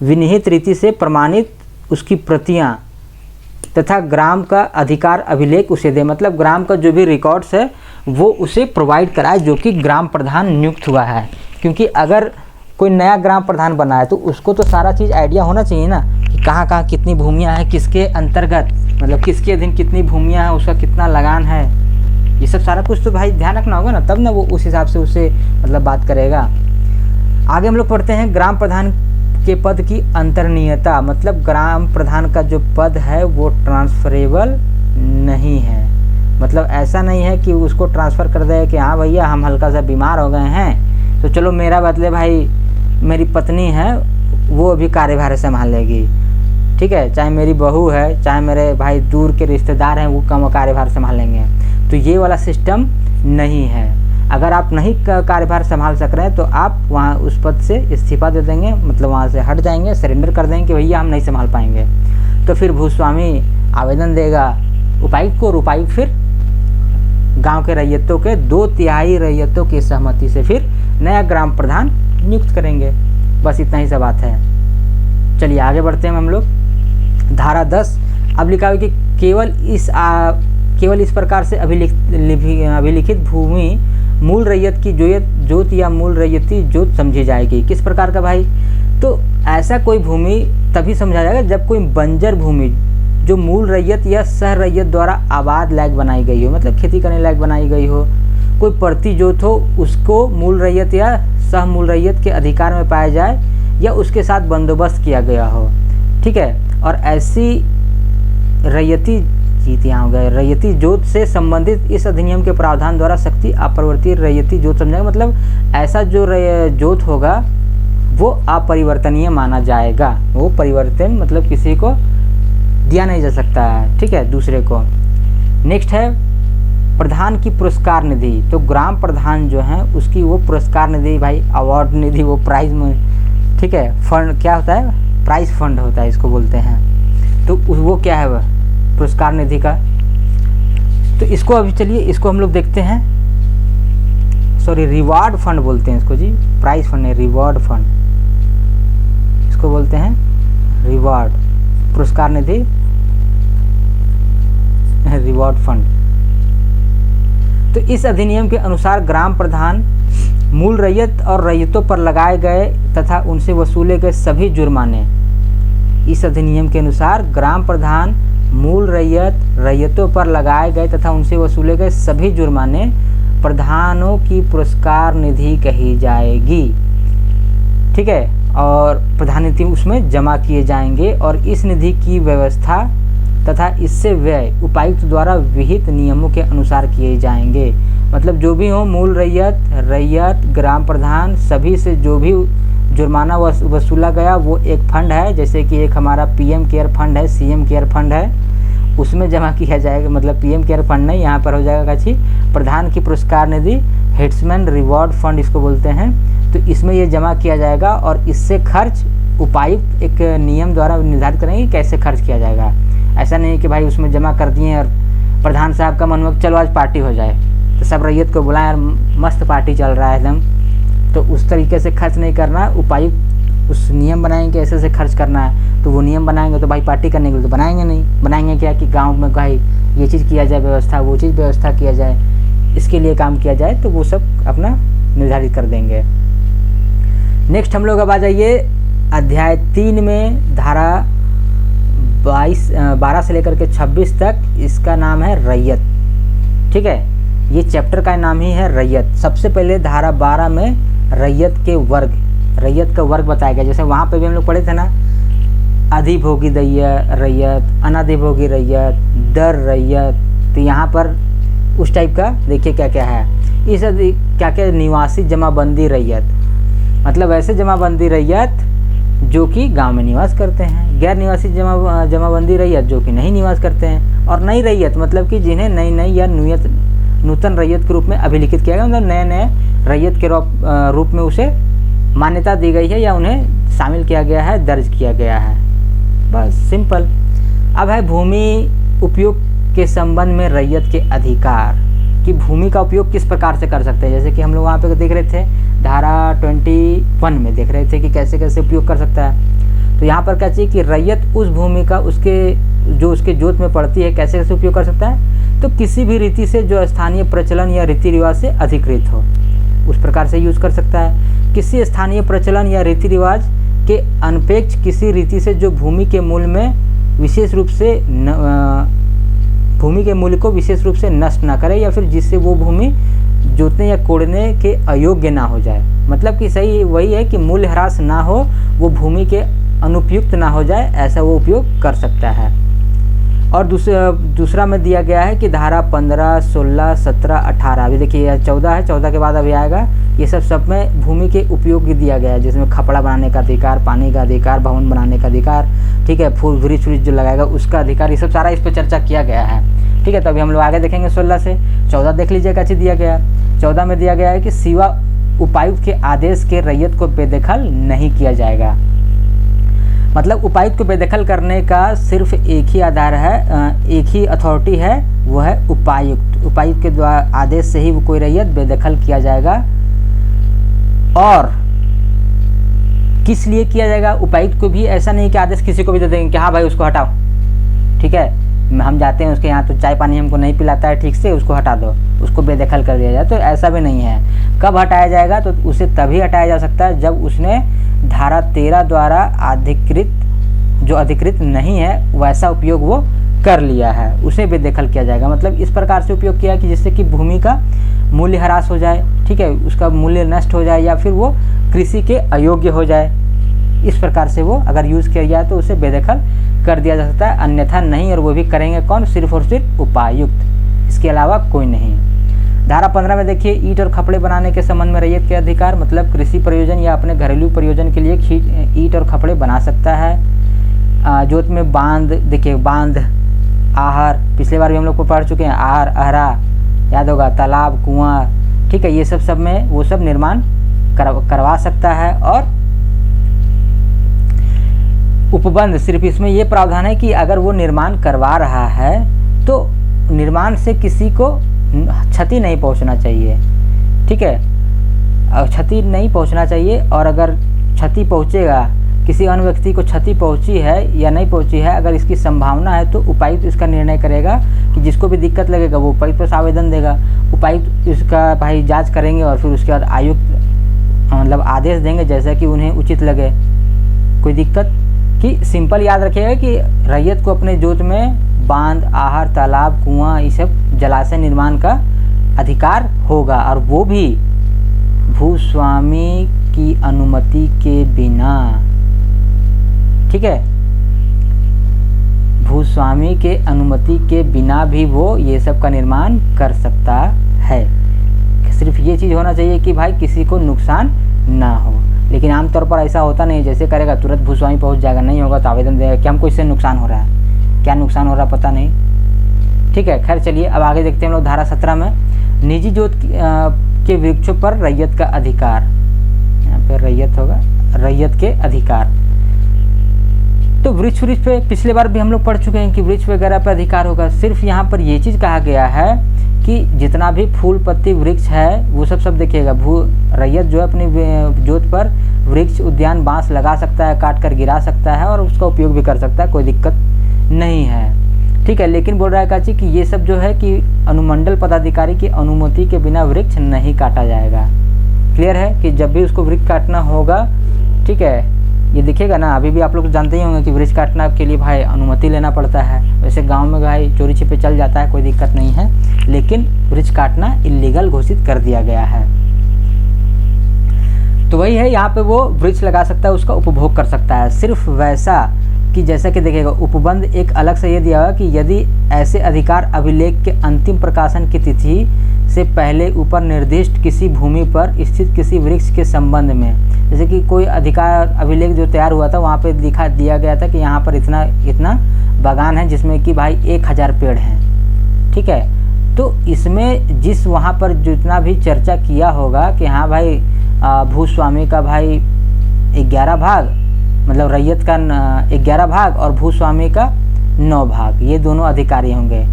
विनिहित रीति से प्रमाणित उसकी प्रतियां तथा ग्राम का अधिकार अभिलेख उसे दे। मतलब ग्राम का जो भी रिकॉर्ड्स है वो उसे प्रोवाइड कराए जो कि ग्राम प्रधान नियुक्त हुआ है, क्योंकि अगर कोई नया ग्राम प्रधान बना है तो उसको तो सारा चीज़ आइडिया होना चाहिए ना कि कहाँ कहाँ कितनी भूमियाँ हैं, किसके अंतर्गत, मतलब किसके अधीन कितनी भूमियाँ हैं, उसका कितना लगान है, ये सब सारा कुछ तो भाई ध्यान रखना होगा ना, तब ना वो उस हिसाब से उससे मतलब बात करेगा। आगे हम लोग पढ़ते हैं ग्राम प्रधान के पद की अंतरनीयता। मतलब ग्राम प्रधान का जो पद है वो ट्रांसफरेबल नहीं है, मतलब ऐसा नहीं है कि उसको ट्रांसफ़र कर दे कि हाँ भैया हम हल्का सा बीमार हो गए हैं तो चलो मेरा बदले भाई मेरी पत्नी है वो अभी कार्यभार संभाल लेगी, ठीक है, चाहे मेरी बहू है, चाहे मेरे भाई दूर के रिश्तेदार हैं वो कम कार्यभार संभाल लेंगे। तो ये वाला सिस्टम नहीं है। अगर आप नहीं कार्यभार संभाल सक रहे हैं तो आप वहाँ उस पद से इस्तीफा दे देंगे, मतलब वहाँ से हट जाएंगे, सरेंडर कर देंगे कि भैया हम नहीं संभाल पाएंगे। तो फिर भूस्वामी आवेदन देगा उपायुक्त को और उपायुक्त फिर गांव के रैयतों के 2/3 रैयतों की सहमति से फिर नया ग्राम प्रधान नियुक्त करेंगे। बस इतना ही सा बात है। चलिए आगे बढ़ते हैं हम लोग। धारा 10 अब लिखा हुआ कि केवल इस प्रकार से अभिलिखित भूमि मूल रैयत की जोत या मूल रैयती जोत समझी जाएगी। किस प्रकार का भाई? तो ऐसा कोई भूमि तभी समझा जाएगा जब कोई बंजर भूमि जो मूल रैयत या सह रैयत द्वारा आबाद लायक बनाई गई हो, मतलब खेती करने लायक बनाई गई हो, कोई पड़ती जोत हो, उसको मूल रैयत या सह मूल रैयत के अधिकार में पाया जाए या उसके साथ बंदोबस्त किया गया हो, ठीक है। और ऐसी रैयती जोत से संबंधित इस अधिनियम के प्रावधान द्वारा शक्ति अपरिवर्तित रैयती जोत समझाएगा। मतलब ऐसा जो जोत होगा वो अपरिवर्तनीय माना जाएगा, वो परिवर्तन मतलब किसी को दिया नहीं जा सकता है, ठीक है, दूसरे को। नेक्स्ट है प्रधान की पुरस्कार निधि। तो ग्राम प्रधान जो है उसकी वो पुरस्कार निधि भाई, अवार्ड निधि, वो प्राइज में, ठीक है, फंड क्या होता है, प्राइज फंड होता है इसको बोलते हैं। तो वो क्या है वह पुरस्कार निधि का, तो इसको अभी चलिए इसको हम लोग देखते हैं। सॉरी, रिवार्ड फंड बोलते हैं इसको जी, प्राइज फंड है, रिवार्ड फंड इसको बोलते हैं, रिवार्ड पुरस्कार निधि, रिवार्ड फंड। तो इस अधिनियम के अनुसार ग्राम प्रधान मूल रैयत और रैयतों पर लगाए गए तथा उनसे वसूले गए सभी जुर्माने, इस अधिनियम के अनुसार ग्राम प्रधान मूल रैयतों पर लगाए गए तथा उनसे वसूले गए सभी जुर्माने प्रधानों की पुरस्कार निधि कही जाएगी, ठीक है। और प्रधान निधि उसमें जमा किए जाएंगे और इस निधि की व्यवस्था तथा इससे व्यय उपायुक्त द्वारा विहित नियमों के अनुसार किए जाएंगे। मतलब जो भी हो मूल रैयत ग्राम प्रधान सभी से जो भी जुर्माना वसूला गया वो एक फंड है, जैसे कि एक हमारा पीएम केयर फंड है, सीएम केयर फंड है, उसमें जमा किया जाएगा। मतलब पीएम केयर फंड नहीं, यहाँ पर हो जाएगा कच्छी प्रधान की पुरस्कार निधि, हेड्समैन रिवॉर्ड फंड इसको बोलते हैं। तो इसमें ये जमा किया जाएगा और इससे खर्च उपायुक्त एक नियम द्वारा निर्धारित करेंगे कैसे खर्च किया जाएगा। ऐसा नहीं कि भाई उसमें जमा कर दिए और प्रधान साहब का मन हुआ चलो आज पार्टी हो जाए, तो सब रैयत को बुलाएं और मस्त पार्टी चल रहा है एकदम, तो उस तरीके से खर्च नहीं करना। उपायुक्त उस नियम बनाएंगे ऐसे से खर्च करना है, तो वो नियम बनाएंगे तो भाई पार्टी करने के लिए तो बनाएंगे नहीं। बनाएंगे क्या कि गाँव में भाई ये चीज़ किया जाए व्यवस्था, वो चीज़ व्यवस्था किया जाए, इसके लिए काम किया जाए, तो वो सब अपना निर्धारित कर देंगे। नेक्स्ट हम लोग अब आ जाइए अध्याय 3 में धारा 12 से लेकर के 26 तक, इसका नाम है रैयत। ठीक है, ये चैप्टर का नाम ही है रैयत। सबसे पहले धारा 12 में रैयत के वर्ग, रैयत का वर्ग बताया गया। जैसे वहाँ पे भी हम लोग पढ़े थे ना, अधिभोगी रैयत, अनधिभोगी रैयत, दर रैयत, तो यहाँ पर उस टाइप का देखिए क्या क्या है। इस क्या क्या निवासी जमाबंदी रैयत, मतलब ऐसे जमाबंदी रैयत जो कि गांव में निवास करते हैं, गैर निवासी जमाबंदी रैयत जो कि नहीं निवास करते हैं, और नई रैयत मतलब कि जिन्हें नई नई या नूतन रैयत के रूप में अभिलिखित किया गया, मतलब नए नए रैयत के रूप में उसे मान्यता दी गई है या उन्हें शामिल किया गया है, दर्ज किया गया है। बस सिंपल। अब है भूमि उपयोग के संबंध में रैयत के अधिकार, कि भूमि का उपयोग किस प्रकार से कर सकते हैं। जैसे कि हम लोग वहाँ पे देख रहे थे धारा 21 में देख रहे थे कि कैसे कैसे उपयोग कर सकता है। तो यहाँ पर क्या चाहिए कि रैयत उस भूमि का उसके जोत में पड़ती है कैसे कैसे उपयोग कर सकता है, तो किसी भी रीति से जो स्थानीय प्रचलन या रीति रिवाज से अधिकृत हो, उस प्रकार से यूज कर सकता है। किसी स्थानीय प्रचलन या रीति रिवाज के अनपेक्ष किसी रीति से जो भूमि के मूल्य में विशेष रूप से भूमि के मूल्य को विशेष रूप से नष्ट ना करे, या फिर जिससे वो भूमि जोतने या कोड़ने के अयोग्य ना हो जाए। मतलब कि सही वही है कि मूल्य ह्रास ना हो, वो भूमि के अनुपयुक्त ना हो जाए, ऐसा वो उपयोग कर सकता है। और दूसरा में दिया गया है कि धारा 15, 16, 17, 18, अभी देखिए यह 14 है, 14 के बाद अभी आएगा। ये सब में भूमि के उपयोग दिया गया है, जिसमें खपड़ा बनाने का अधिकार, पानी का अधिकार, भवन बनाने का अधिकार, ठीक है, फूल वृक्ष जो लगाएगा उसका अधिकार, ये सब सारा इस पर चर्चा किया गया है। ठीक है, तो अभी हम लोग आगे देखेंगे 16 से 14 देख लीजिए क्या चीज़ दिया गया है। 14 में दिया गया है कि सिवा उपायुक्त के आदेश के रैयत को बेदखल नहीं किया जाएगा। मतलब उपायुक्त को बेदखल करने का सिर्फ एक ही आधार है, एक ही अथॉरिटी है, वो है उपायुक्त। उपायुक्त के द्वारा आदेश से ही वो कोई रैयत बेदखल किया जाएगा। और किस लिए किया जाएगा, उपायुक्त को भी ऐसा नहीं कि आदेश किसी को भी दे देंगे कि हाँ भाई उसको हटाओ, ठीक है, हम जाते हैं उसके यहाँ तो चाय पानी हमको नहीं पिलाता है ठीक से, उसको हटा दो, उसको बेदखल कर दिया जाए, तो ऐसा भी नहीं है। कब हटाया जाएगा, तो उसे तभी हटाया जा सकता है जब उसने धारा 13 द्वारा अधिकृत नहीं है वैसा उपयोग वो कर लिया है, उसे बेदखल किया जाएगा। मतलब इस प्रकार से उपयोग किया कि जिससे कि भूमि का मूल्य ह्रास हो जाए, ठीक है, उसका मूल्य नष्ट हो जाए, या फिर वो कृषि के अयोग्य हो जाए। इस प्रकार से वो अगर यूज़ किया जाए तो उसे बेदखल कर दिया जा सकता है, अन्यथा नहीं। और वो भी करेंगे कौन, सिर्फ और सिर्फ उपायुक्त, इसके अलावा कोई नहीं। धारा 15 में देखिए ईंट और खपड़े बनाने के संबंध में रैयत के अधिकार, मतलब कृषि प्रयोजन या अपने घरेलू प्रयोजन के लिए ईंट और खपड़े बना सकता है। जोत में बांध, देखिए बांध, आहर, पिछले बार भी हम लोग को पढ़ चुके हैं, आहर, अहरा याद होगा, तालाब, कुआं, ठीक है, ये सब में वो सब निर्माण करवा सकता है। और उपबंध, सिर्फ इसमें ये प्रावधान है कि अगर वो निर्माण करवा रहा है तो निर्माण से किसी को क्षति नहीं पहुंचना चाहिए, ठीक है, क्षति नहीं पहुंचना चाहिए। और अगर क्षति पहुंचेगा, किसी अन्य व्यक्ति को क्षति पहुंची है या नहीं पहुंची है, अगर इसकी संभावना है तो उपायुक्त इसका निर्णय करेगा कि जिसको भी दिक्कत लगेगा वो उपायुक्त पर आवेदन देगा। उपायुक्त इसका भाई जांच करेंगे और फिर उसके बाद आयुक्त मतलब आदेश देंगे जैसा कि उन्हें उचित लगे। कोई दिक्कत कि सिंपल याद रखिएगा कि रैयत को अपने जोत में बांध, आहर, तालाब, कुआं, ये सब जलाशय निर्माण का अधिकार होगा, और वो भी भूस्वामी की अनुमति के बिना, ठीक है, भूस्वामी के अनुमति के बिना भी वो ये सब का निर्माण कर सकता है। सिर्फ ये चीज़ होना चाहिए कि भाई किसी को नुकसान ना हो, लेकिन आमतौर पर ऐसा होता नहीं, जैसे करेगा तुरंत भूस्वामी पहुंच जाएगा, नहीं होगा तो आवेदन देगा कि हमको इससे नुकसान हो रहा है, क्या नुकसान हो रहा पता नहीं, ठीक है। खैर चलिए अब आगे देखते हैं हम लोग धारा 17 में निजी जोत के वृक्षों पर रैयत का अधिकार। पे रैयत होगा, रैयत के अधिकार। तो वृक्ष पे पिछले बार भी हम लोग पढ़ चुके हैं कि वृक्ष वगैरह पे अधिकार होगा। सिर्फ यहाँ पर ये चीज़ कहा गया है कि जितना भी फूल पत्ती वृक्ष है वो सब देखिएगा, रैयत जो है अपनी जोत पर वृक्ष उद्यान बांस लगा सकता है, काट कर गिरा सकता है और उसका उपयोग भी कर सकता है, कोई दिक्कत नहीं है, ठीक है। लेकिन बोल रहा है काची कि ये सब जो है कि अनुमंडल पदाधिकारी की अनुमति के बिना वृक्ष नहीं काटा जाएगा। क्लियर है कि जब भी उसको वृक्ष काटना होगा, ठीक है, ये दिखेगा ना, अभी भी आप लोग जानते ही होंगे कि वृक्ष काटना के लिए भाई अनुमति लेना पड़ता है। वैसे गांव में भाई चोरी छिपे चल जाता है, कोई दिक्कत नहीं है, लेकिन वृक्ष काटना इलीगल घोषित कर दिया गया है। तो वही है, यहाँ पे वो वृक्ष लगा सकता है, उसका उपभोग कर सकता है। सिर्फ वैसा कि जैसा कि देखिएगा उपबंध एक अलग से ये दिया हुआ कि यदि ऐसे अधिकार अभिलेख के अंतिम प्रकाशन की तिथि से पहले ऊपर निर्दिष्ट किसी भूमि पर स्थित किसी वृक्ष के संबंध में, जैसे कि कोई अधिकार अभिलेख जो तैयार हुआ था वहाँ पे दिया गया था कि यहाँ पर इतना इतना बागान है जिसमें कि भाई 1000 पेड़ हैं, ठीक है। तो इसमें जिस वहाँ पर जितना भी चर्चा किया होगा कि हाँ भाई भूस्वामी का भाई 11 भाग, मतलब रैयत का 11 भाग और भूस्वामी का 9 भाग, ये दोनों अधिकारी होंगे।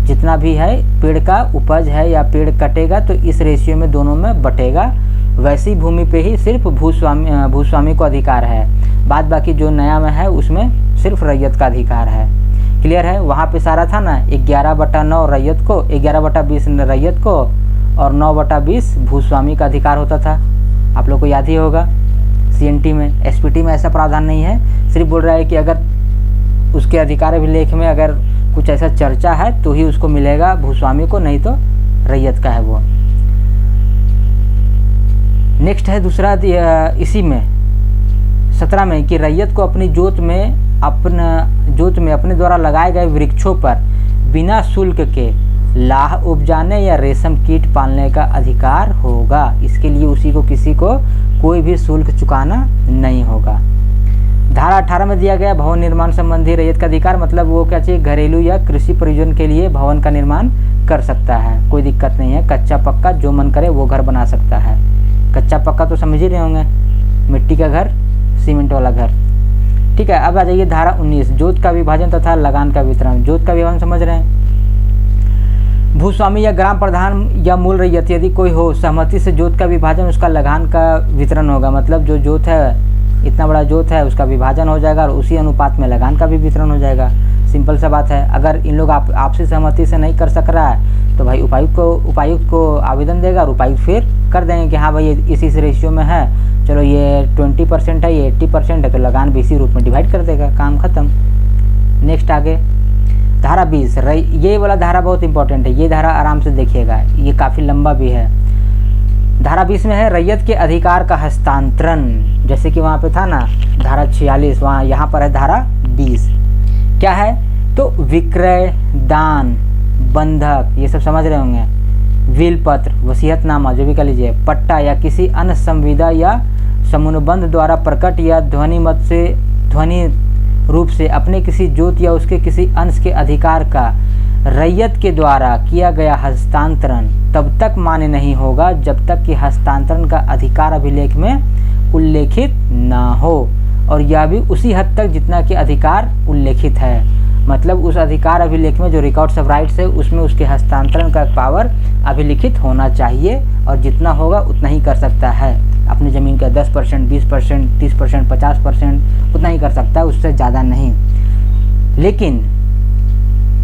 जितना भी है पेड़ का उपज है या पेड़ कटेगा तो इस रेशियो में दोनों में बटेगा। वैसी भूमि पे ही सिर्फ भूस्वामी को अधिकार है, बाद बाकी जो नया में है उसमें सिर्फ रैयत का अधिकार है। क्लियर है। वहाँ पे सारा था ना 11/9 रैयत को, 11/20 रैयत को और 9/20 भूस्वामी का अधिकार होता था। आप लोग को याद ही होगा। CNT में, SPT में ऐसा प्रावधान नहीं है, सिर्फ बोल रहा है कि अगर उसके अधिकार अभिलेख में अगर कुछ ऐसा चर्चा है तो ही उसको मिलेगा भूस्वामी को, नहीं तो रैयत का है वो। नेक्स्ट है दूसरा इसी में 17 में कि रैयत को अपनी जोत में अपने द्वारा लगाए गए वृक्षों पर बिना शुल्क के लाह उपजाने या रेशम कीट पालने का अधिकार होगा। इसके लिए उसी को किसी को कोई भी शुल्क चुकाना नहीं होगा। धारा 18 में दिया गया भवन निर्माण संबंधी रैयत का अधिकार, मतलब वो क्या चाहिए, घरेलू या कृषि प्रयोजन के लिए भवन का निर्माण कर सकता है, कोई दिक्कत नहीं है। कच्चा पक्का जो मन करे वो घर बना सकता है। कच्चा पक्का तो समझ ही रहे होंगे, मिट्टी का घर, सीमेंट वाला घर, ठीक है। अब आ जाइए धारा 19 जोत का विभाजन तथा लगान का वितरण। जोत का विभाजन समझ रहे हैं, भूस्वामी या ग्राम प्रधान या मूल रैयत यदि कोई हो सहमति से जोत का विभाजन उसका लगान का वितरण होगा। मतलब जो जोत है, इतना बड़ा जोत है, उसका विभाजन हो जाएगा और उसी अनुपात में लगान का भी वितरण हो जाएगा। सिंपल सा बात है। अगर इन लोग आपसी सहमति से नहीं कर सक रहा है तो भाई उपायुक्त को आवेदन देगा और उपायुक्त फिर कर देंगे कि हाँ भाई इस रेशियो में है, चलो ये 20% है, ये 80% है, तो लगान भी इसी रूप में डिवाइड कर देगा, काम खत्म। नेक्स्ट आगे धारा 20, ये वाला धारा बहुत इंपॉर्टेंट है, ये धारा आराम से देखिएगा, ये काफ़ी लंबा भी है। धारा 20 में है रैयत के अधिकार का हस्तांतरण। जैसे कि वहाँ पे था ना धारा 46, वहाँ यहाँ पर है धारा 20। क्या है तो विक्रय, दान, बंधक, ये सब समझ रहे होंगे, विल पत्र, वसीयतनामा जो भी कह लीजिए, पट्टा या किसी अन्य संविदा या समूहबंध द्वारा प्रकट या ध्वनि रूप से अपने किसी जोत या उसके किसी अंश के अधिकार का रैयत के द्वारा किया गया हस्तांतरण तब तक मान्य नहीं होगा जब तक कि हस्तांतरण का अधिकार अभिलेख में उल्लेखित ना हो, और यह भी उसी हद तक जितना कि अधिकार उल्लेखित है। मतलब उस अधिकार अभिलेख में जो रिकॉर्ड्स ऑफ राइट्स है उसमें उसके हस्तांतरण का पावर अभिलिखित होना चाहिए, और जितना होगा उतना ही कर सकता है। अपनी ज़मीन का 10%, 20%, 30%, 50% उतना ही कर सकता है, उससे ज़्यादा नहीं। लेकिन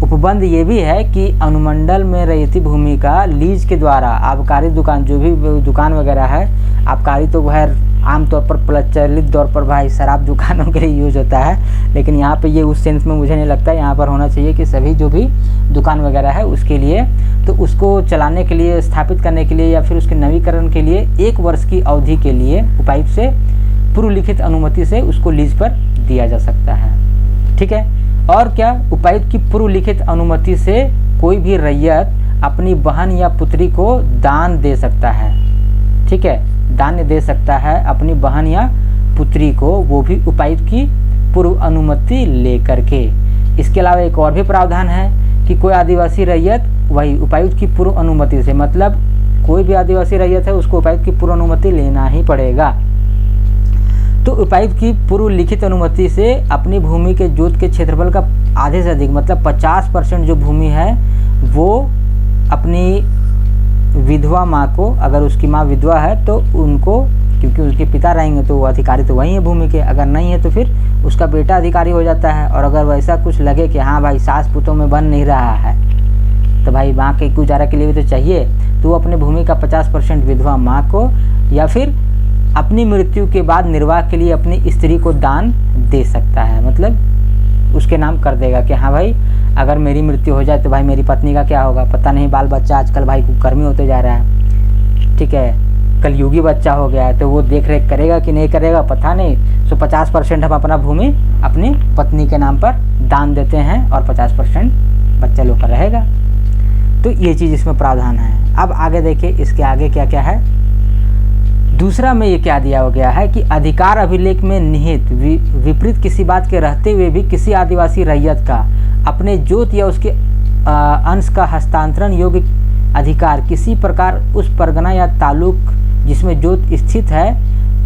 उपबंध ये भी है कि अनुमंडल में रैयती भूमि का लीज के द्वारा आबकारी दुकान, जो भी दुकान वगैरह है, आबकारी तो खैर आमतौर पर प्रचलित तौर पर भाई शराब दुकानों के लिए यूज होता है, लेकिन यहाँ पे ये उस सेंस में मुझे नहीं लगता। यहाँ पर होना चाहिए कि सभी जो भी दुकान वगैरह है उसके लिए, तो उसको चलाने के लिए, स्थापित करने के लिए या फिर उसके नवीकरण के लिए 1 वर्ष की अवधि के लिए उपायुक्त से पूर्व लिखित अनुमति से उसको लीज पर दिया जा सकता है। ठीक है। और क्या, उपायुक्त की पूर्व लिखित अनुमति से कोई भी रैयत अपनी बहन या पुत्री को दान दे सकता है। ठीक है, दान दे सकता है अपनी बहन या पुत्री को, वो भी उपायुक्त की पूर्व अनुमति लेकर के। इसके अलावा एक और भी प्रावधान है कि कोई आदिवासी रैयत वही उपायुक्त की पूर्व अनुमति से, मतलब कोई भी आदिवासी रैयत है उसको उपायुक्त की पूर्व अनुमति लेना ही पड़ेगा। तो उपायुक्त की पूर्व लिखित अनुमति से अपनी भूमि के जोत के क्षेत्रफल का आधे से अधिक मतलब 50% जो भूमि है वो अपनी विधवा माँ को, अगर उसकी माँ विधवा है तो उनको, क्योंकि उसके पिता रहेंगे तो वो अधिकारी तो वही है भूमि के, अगर नहीं है तो फिर उसका बेटा अधिकारी हो जाता है। और अगर वैसा कुछ लगे कि हाँ भाई सास पुतों में बन नहीं रहा है तो भाई माँ के गुजारा के लिए भी तो चाहिए, तो वो अपने भूमि का 50% विधवा माँ को या फिर अपनी मृत्यु के बाद निर्वाह के लिए अपनी स्त्री को दान दे सकता है। मतलब उसके नाम कर देगा कि हाँ भाई अगर मेरी मृत्यु हो जाए तो भाई मेरी पत्नी का क्या होगा, पता नहीं, बाल बच्चा आजकल भाई कुकर्मी होते जा रहा है, ठीक है, कलयुगी बच्चा हो गया है, तो वो देख रेख करेगा कि नहीं करेगा पता नहीं। सो 50% हम अपना भूमि अपनी पत्नी के नाम पर दान देते हैं और 50% बच्चा लोग का रहेगा। तो ये चीज़ इसमें प्रावधान है। अब आगे देखिए इसके आगे क्या क्या है। दूसरा में ये क्या दिया गया है कि अधिकार अभिलेख में निहित विपरीत किसी बात के रहते हुए भी किसी आदिवासी रैयत का अपने जोत या उसके अंश का हस्तांतरण योग्य अधिकार किसी प्रकार उस परगना या तालुक जिसमें जोत स्थित है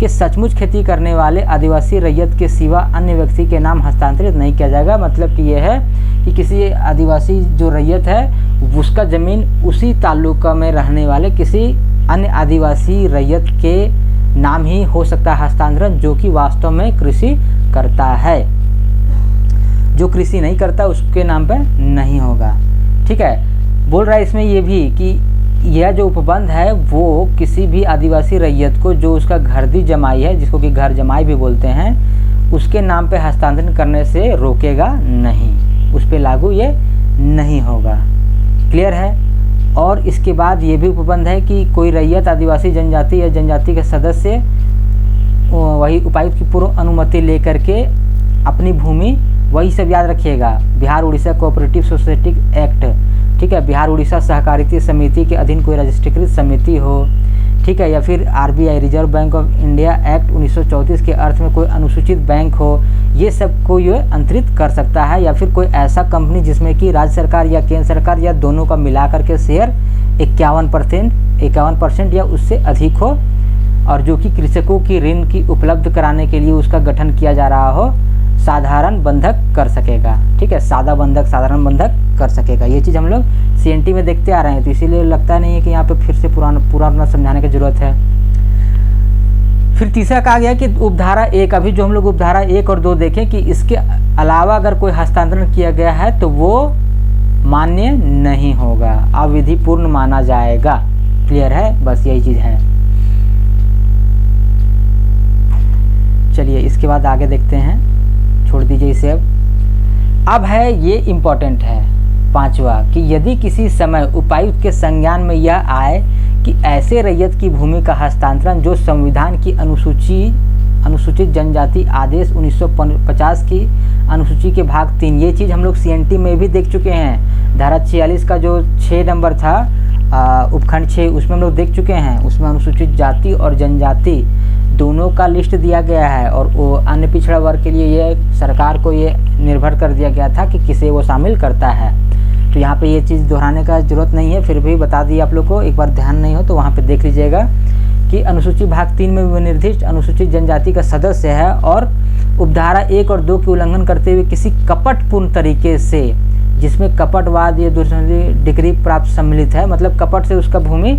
कि सचमुच खेती करने वाले आदिवासी रैयत के सिवा अन्य व्यक्ति के नाम हस्तांतरित नहीं किया जाएगा। मतलब कि यह है कि किसी आदिवासी जो रैयत है उसका ज़मीन उसी तालुका में रहने वाले किसी अन्य आदिवासी रैयत के नाम ही हो सकता है हस्तांतरण, जो कि वास्तव में कृषि करता है। जो कृषि नहीं करता उसके नाम पर नहीं होगा। ठीक है, बोल रहा है इसमें ये भी कि यह जो उपबंध है वो किसी भी आदिवासी रैयत को जो उसका घरदी जमाई है, जिसको कि घर जमाई भी बोलते हैं, उसके नाम पे हस्तांतरण करने से रोकेगा नहीं, उस पे लागू ये नहीं होगा। क्लियर है। और इसके बाद ये भी उपबंध है कि कोई रैयत आदिवासी जनजाति या जनजाति के सदस्य वही उपायुक्त की पूर्व अनुमति लेकर के अपनी भूमि, वही सब याद रखिएगा, Bihar Orissa cooperative society act, ठीक है, बिहार उड़ीसा सहकारिता समिति के अधीन कोई रजिस्ट्रीकृत समिति हो, ठीक है, या फिर RBI reserve bank of India act 1934 के अर्थ में कोई अनुसूचित बैंक हो, ये सब को ये अंतरित कर सकता है। या फिर कोई ऐसा कंपनी जिसमें कि राज्य सरकार या केंद्र सरकार या दोनों का मिलाकर के शेयर 51% या उससे अधिक हो, और जो कि कृषकों की ऋण की उपलब्ध कराने के लिए उसका गठन किया जा रहा हो, साधारण बंधक कर सकेगा। ठीक है, सादा बंधक साधारण बंधक कर सकेगा। ये चीज़ हम लोग सीएनटी में देखते आ रहे हैं, तो इसीलिए लगता नहीं है कि यहाँ पे फिर से पुराना समझाने की जरूरत है। फिर तीसरा कहा गया कि उपधारा 1, अभी जो हम लोग उपधारा 1 और 2 देखें कि इसके अलावा अगर कोई हस्तांतरण किया गया है तो वो मान्य नहीं होगा, अविधिपूर्ण माना जाएगा। क्लियर है, बस यही चीज़ है। चलिए इसके बाद आगे देखते हैं, छोड़ दीजिए इसे। अब है ये इम्पोर्टेंट है 5वां कि यदि किसी समय उपायुक्त के संज्ञान में यह आए कि ऐसे रैयत की भूमि का हस्तांतरण जो संविधान की अनुसूचित जनजाति आदेश 1950 की अनुसूची के भाग 3, ये चीज़ हम लोग सीएनटी में भी देख चुके हैं। धारा 46 का जो 6 नंबर था उपखंड 6, उसमें हम लोग देख चुके हैं। उसमें अनुसूचित जाति और जनजाति दोनों का लिस्ट दिया गया है, और वो अन्य पिछड़ा वर्ग के लिए ये सरकार को ये निर्भर कर दिया गया था कि किसे वो शामिल करता है। तो यहाँ पे ये चीज़ दोहराने का जरूरत नहीं है, फिर भी बता दी आप लोग को, एक बार ध्यान नहीं हो तो वहाँ पे देख लीजिएगा कि अनुसूची भाग 3 में निर्दिष्ट अनुसूचित जनजाति का सदस्य है और उपधारा 1 और 2 के उल्लंघन करते हुए किसी कपटपूर्ण तरीके से, जिसमें कपटवाद ये दूसरी डिग्री प्राप्त सम्मिलित है, मतलब कपट से उसका भूमि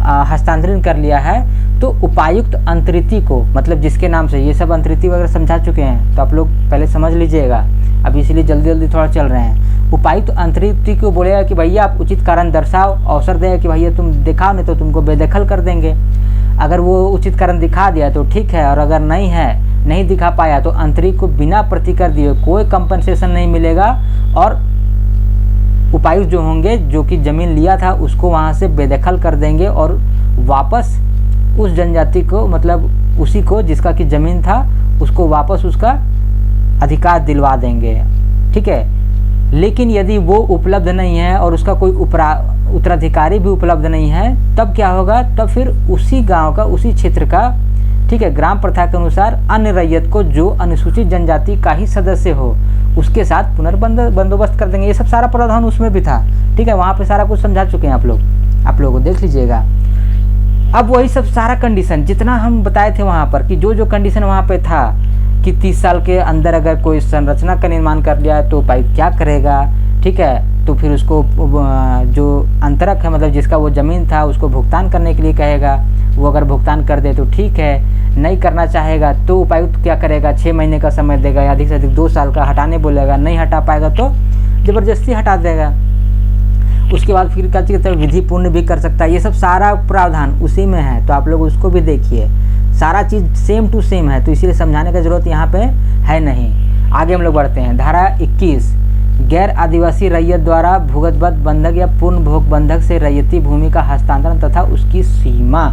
हस्तांतरित कर लिया है, तो उपायुक्त अंतरिति को, मतलब जिसके नाम से, ये सब अंतरिति वगैरह समझा चुके हैं तो आप लोग पहले समझ लीजिएगा, अभी इसलिए जल्दी जल्दी थोड़ा चल रहे हैं। उपायुक्त अंतरिति को बोलेगा कि भैया आप उचित कारण दर्शाओ, अवसर देगा कि भैया तुम दिखाओ, नहीं तो तुमको बेदखल कर देंगे। अगर वो उचित कारण दिखा दिया तो ठीक है, और अगर नहीं दिखा पाया तो अंतरित को बिना प्रतिकर दिए कोई कंपनसेशन नहीं मिलेगा, और उपायुक्त जो होंगे जो कि ज़मीन लिया था उसको वहाँ से बेदखल कर देंगे और वापस उस जनजाति को, मतलब उसी को जिसका कि ज़मीन था, उसको वापस उसका अधिकार दिलवा देंगे। ठीक है, लेकिन यदि वो उपलब्ध नहीं है और उसका कोई उत्तराधिकारी भी उपलब्ध नहीं है, तब क्या होगा, तब फिर उसी गांव का, उसी क्षेत्र का, ठीक है, ग्राम प्रथा के अनुसार अन्य रैयत को जो अनुसूचित जनजाति का ही सदस्य हो उसके साथ पुनर्बंदोबस्त कर देंगे। ये सब सारा प्रावधान उसमें भी था। ठीक है, वहाँ पे सारा कुछ समझा चुके हैं आप लोग को देख लीजिएगा। अब वही सब सारा कंडीशन जितना हम बताए थे वहाँ पर कि जो जो कंडीशन वहाँ पे था कि 30 साल के अंदर अगर कोई संरचना का निर्माण कर लिया तो उपायुक्त क्या करेगा, ठीक है, तो फिर उसको जो अंतरक है मतलब जिसका वो ज़मीन था उसको भुगतान करने के लिए कहेगा, वो अगर भुगतान कर दे तो ठीक है, नहीं करना चाहेगा तो उपायुक्त क्या करेगा, 6 महीने का समय देगा या अधिक से अधिक 2 साल का हटाने बोलेगा, नहीं हटा पाएगा तो ज़बरदस्ती हटा देगा। उसके बाद फिर क्या कहते हैं विधि पूर्ण भी कर सकता है। ये सब सारा प्रावधान उसी में है, तो आप लोग उसको भी देखिए, सारा चीज़ सेम टू सेम है, तो इसीलिए समझाने की ज़रूरत यहाँ पे है नहीं। आगे हम लोग बढ़ते हैं। धारा 21, गैर आदिवासी रैयत द्वारा भूगतबद्ध बंधक या पूर्ण भोग बंधक से रैयती भूमि का हस्तांतरण तथा उसकी सीमा।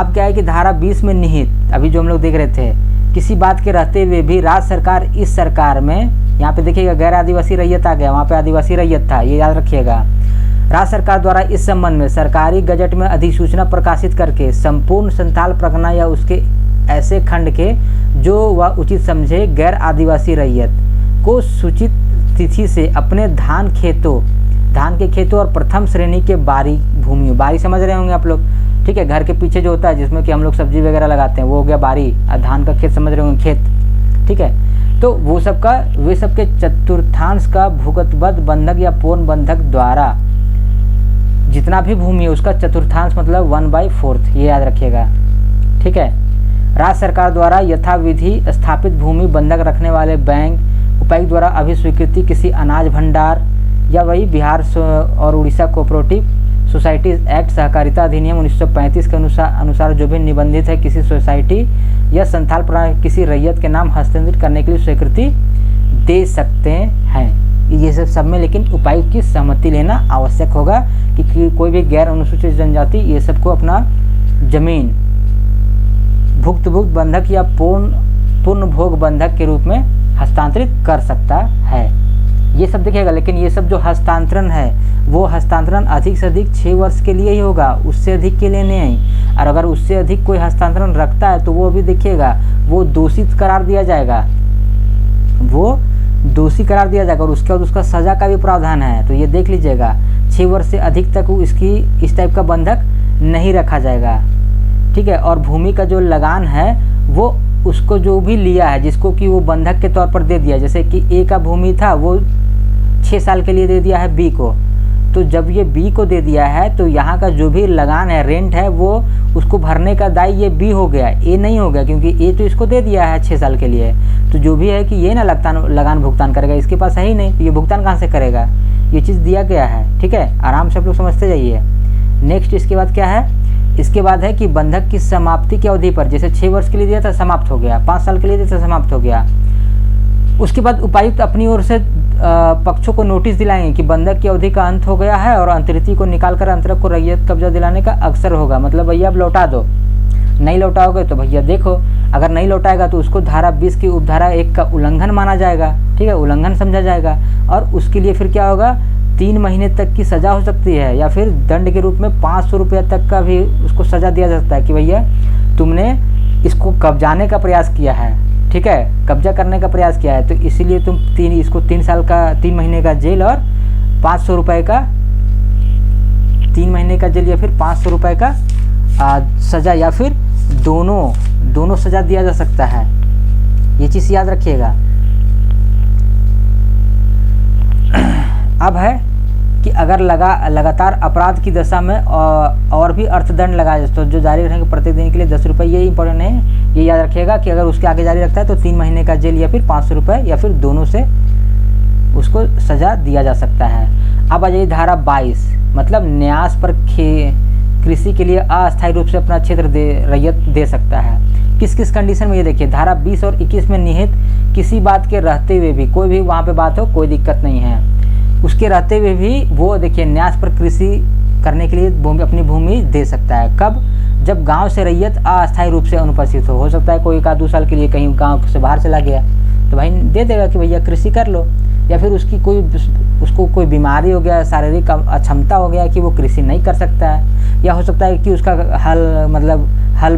अब क्या है कि धारा 20 में निहित, अभी जो हम लोग देख रहे थे, किसी बात के रहते हुए भी राज्य सरकार इस सरकार में, यहाँ पे देखिएगा गैर आदिवासी रैयत आ गया, वहाँ पे आदिवासी रैयत था, ये याद रखिएगा। राज्य सरकार द्वारा इस संबंध में सरकारी गजट में अधिसूचना प्रकाशित करके संपूर्ण संथाल परगना या उसके ऐसे खंड के जो वह उचित समझे गैर आदिवासी रैयत को सूचित तिथि से अपने धान के खेतों और प्रथम श्रेणी के बारी भूमि, बारी समझ रहे होंगे आप लोग, ठीक है, घर के पीछे जो होता है जिसमें कि हम लोग सब्जी वगैरह लगाते हैं वो हो गया बारी, धान का खेत समझ रहे होंगे खेत, ठीक है, तो वो सब का वे सब के चतुर्थांश का भूगतबद्ध बंधक या पूर्ण बंधक द्वारा जितना भी भूमि है उसका चतुर्थांश मतलब 1/4, ये याद रखिएगा, ठीक है। राज्य सरकार द्वारा यथाविधि स्थापित भूमि बंधक रखने वाले बैंक उपायुक्त द्वारा अभिस्वीकृति किसी अनाज भंडार या वही बिहार और उड़ीसा कोऑपरेटिव सोसाइटीज एक्ट सहकारिता अधिनियम 1935 के अनुसार जो भी निबंधित है किसी सोसाइटी या संथाल प्रणाली किसी रैयत के नाम हस्तांतरित करने के लिए स्वीकृति दे सकते हैं। ये सब में लेकिन उपायुक्त की सहमति लेना आवश्यक होगा कि कोई भी गैर अनुसूचित जनजाति ये सबको अपना जमीन भुक्त बंधक या पूर्ण भोग बंधक के रूप में हस्तांतरित कर सकता है। ये सब देखिएगा, लेकिन ये सब जो हस्तांतरण है वो हस्तांतरण अधिक से अधिक 6 वर्ष के लिए ही होगा, उससे अधिक के लिए नहीं। और अगर उससे अधिक कोई हस्तांतरण रखता है तो वो भी देखिएगा वो दोषी करार दिया जाएगा, वो दोषी करार दिया जाएगा और उसके बाद उसका सज़ा का भी प्रावधान है। तो ये देख लीजिएगा 6 वर्ष से अधिक तक इसकी इस टाइप का बंधक नहीं रखा जाएगा, ठीक है। और भूमि का जो लगान है वो उसको जो भी लिया है जिसको कि वो बंधक के तौर पर दे दिया, जैसे कि ए का भूमि था वो 6 साल के लिए दे दिया है बी को, तो जब ये बी को दे दिया है तो यहाँ का जो भी लगान है रेंट है वो उसको भरने का दायित्व ये बी हो गया, ए नहीं हो गया, क्योंकि ए तो इसको दे दिया है 6 साल के लिए। तो जो भी है कि ये ना लगान भुगतान करेगा, इसके पास है ही नहीं, तो ये भुगतान कहाँ से करेगा, ये चीज़ दिया गया है, ठीक है। आराम से आप लोग समझते जाइए। नेक्स्ट इसके बाद क्या है, इसके बाद है कि बंधक की समाप्ति की अवधि पर, जैसे 6 वर्ष के लिए दिया था समाप्त हो गया, 5 साल के लिए दिया था समाप्त हो गया, उसके बाद उपायुक्त अपनी ओर से पक्षों को नोटिस दिलाएंगे कि बंधक की अवधि का अंत हो गया है और अंतरिती को निकालकर अंतरक को रैयत कब्जा दिलाने का अवसर होगा। मतलब भैया अब लौटा दो, नहीं लौटाओगे तो भैया देखो, अगर नहीं लौटाएगा तो उसको धारा 20 की उपधारा 1 का उल्लंघन माना जाएगा, ठीक है, उल्लंघन समझा जाएगा। और उसके लिए फिर क्या होगा, 3 महीने तक की सज़ा हो सकती है या फिर दंड के रूप में 500 रुपया तक का भी उसको सज़ा दिया जा सकता है कि भैया तुमने इसको कब्जाने का प्रयास किया है, ठीक है, कब्जा करने का प्रयास किया है, तो इसीलिए तुम इसको 3 साल का 3 महीने का जेल और 500 रुपये का 3 महीने का जेल या फिर 500 रुपये का सज़ा या फिर दोनों सज़ा दिया जा सकता है। ये चीज़ याद रखिएगा। अब है कि अगर लगातार अपराध की दशा में और भी अर्थदंड लगाया जाए तो जो जारी रहेंगे प्रत्येक दिन के लिए 10 रुपये, ये इंपॉर्टेंट है, ये याद रखिएगा कि अगर उसके आगे जारी रखता है तो 3 महीने का जेल या फिर 500 रुपये या फिर दोनों से उसको सज़ा दिया जा सकता है। अब आ जाइए धारा 22, मतलब न्यास पर कृषि के लिए अस्थायी रूप से अपना क्षेत्र रैयत दे सकता है। किस किस कंडीशन में, ये देखिए धारा 20 और 21 में निहित किसी बात के रहते हुए भी, कोई भी वहाँ पे बात हो कोई दिक्कत नहीं है, उसके रहते हुए भी वो देखिए न्यास पर कृषि करने के लिए अपनी भूमि दे सकता है। कब, जब गांव से रैयत अस्थायी रूप से अनुपस्थित हो सकता है कोई 1-2 साल के लिए कहीं गांव से बाहर चला गया तो भाई दे देगा कि भैया कृषि कर लो, या फिर उसको कोई बीमारी हो गया, शारीरिक अक्षमता हो गया कि वो कृषि नहीं कर सकता है, या हो सकता है कि उसका हल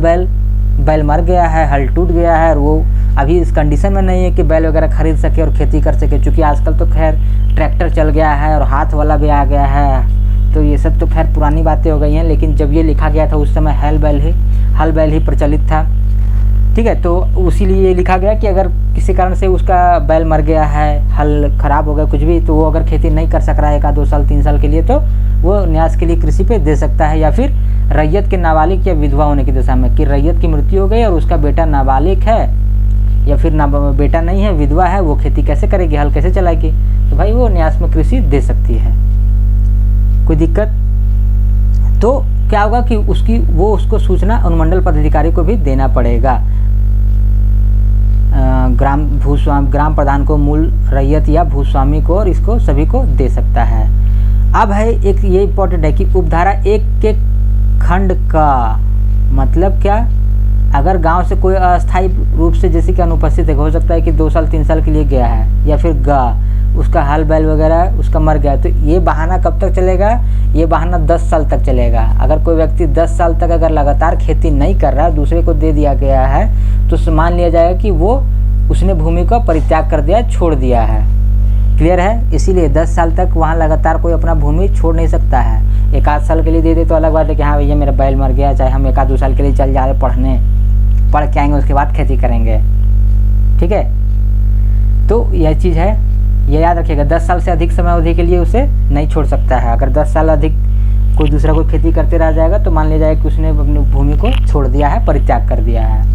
बैल मर गया है, हल टूट गया है और वो अभी इस कंडीशन में नहीं है कि बैल वगैरह खरीद सके और खेती कर सके, क्योंकि आजकल तो खैर ट्रैक्टर चल गया है और हाथ वाला भी आ गया है, तो ये सब तो खैर पुरानी बातें हो गई हैं, लेकिन जब ये लिखा गया था उस समय हल बैल ही प्रचलित था। ठीक है, तो उसीलिए ये लिखा गया कि अगर किसी कारण से उसका बैल मर गया है, हल ख़राब हो गया, कुछ भी, तो वो अगर खेती नहीं कर सक रहा है 1-2 साल 3 साल के लिए, तो वो न्यास के लिए कृषि पे दे सकता है। या फिर रैयत के नाबालिग या विधवा होने की दशा में, कि रैयत की मृत्यु हो गई और उसका बेटा नाबालिग है या फिर बेटा नहीं है, विधवा है, वो खेती कैसे करेगी, हल कैसे चलाएगी, तो भाई वो न्यास में कृषि दे सकती है, कोई दिक्कत। तो क्या होगा कि उसको सूचना अनुमंडल पदाधिकारी को भी देना पड़ेगा, ग्राम प्रधान को, मूल रैयत या भूस्वामी को, और इसको सभी को दे सकता है। अब है एक ये इम्पोर्टेंट है कि उपधारा 1 के खंड का मतलब क्या, अगर गांव से कोई अस्थायी रूप से जैसे कि अनुपस्थित है, हो सकता है कि 2 साल 3 साल के लिए गया है, या फिर उसका हल बैल वगैरह उसका मर गया, तो ये बहाना कब तक चलेगा, ये बहाना 10 साल तक चलेगा। अगर कोई व्यक्ति 10 साल तक अगर लगातार खेती नहीं कर रहा है, दूसरे को दे दिया गया है, तो मान लिया जाएगा कि उसने भूमि का परित्याग कर दिया, छोड़ दिया है। क्लियर है? इसीलिए 10 साल तक वहाँ लगातार कोई अपना भूमि छोड़ नहीं सकता है। 1-8 साल के लिए दे दे तो अलग बात है कि हाँ भैया मेरा बैल मर गया, चाहे हम 1-2 साल के लिए चल जा रहे पढ़ने, पढ़ के आएंगे उसके बाद खेती करेंगे। ठीक है, तो यह चीज़ है, ये याद रखिएगा। 10 साल से अधिक समय अवधि के लिए उसे नहीं छोड़ सकता है। अगर 10 साल अधिक कोई दूसरा कोई खेती करते रह जाएगा तो मान लिया जाएगा कि उसने अपनी भूमि को छोड़ दिया है, परित्याग कर दिया है।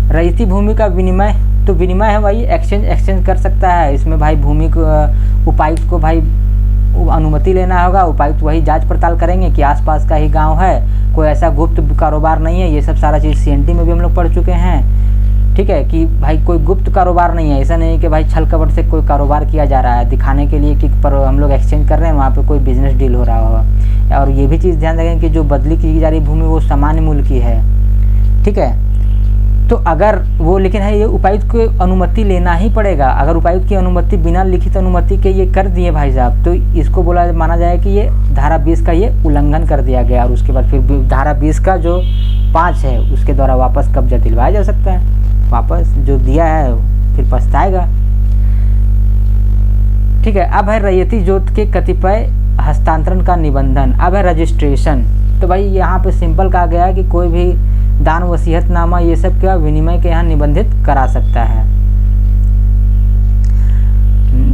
रईती भूमि का विनिमय, तो विनिमय है भाई एक्सचेंज कर सकता है। इसमें भाई भूमि को उपायुक्त को भाई अनुमति लेना होगा, उपायुक्त वही जांच पड़ताल करेंगे कि आसपास का ही गांव है, कोई ऐसा गुप्त कारोबार नहीं है। ये सब सारा चीज़ CNT में भी हम लोग पढ़ चुके हैं। ठीक है, कि भाई कोई गुप्त कारोबार नहीं है, ऐसा नहीं कि भाई छल कपट से कोई कारोबार किया जा रहा है दिखाने के लिए कि पर हम लोग एक्सचेंज कर रहे हैं, वहाँ पे कोई बिजनेस डील हो रहा होगा। और ये भी चीज़ ध्यान रखें कि जो बदली की जा रही भूमि वो सामान्य मूल्य की है। ठीक है, तो अगर वो, लेकिन है ये उपायुक्त को अनुमति लेना ही पड़ेगा। अगर उपायुक्त की अनुमति बिना लिखित अनुमति के ये कर दिए भाई साहब, तो इसको माना जाए कि ये धारा 20 का ये उल्लंघन कर दिया गया। और उसके बाद फिर धारा 20 का जो 5 है उसके द्वारा वापस कब्जा दिलवाया जा सकता है। वापस जो दिया है फिर पछताएगा। ठीक है, अब है रैयती जोत के कतिपय हस्तांतरण का निबंधन। अब है रजिस्ट्रेशन। तो भाई यहाँ पे सिंपल कहा गया है कि कोई भी दान वसीयतनामा ये सब क्या विनिमय के यहाँ निबंधित करा सकता है।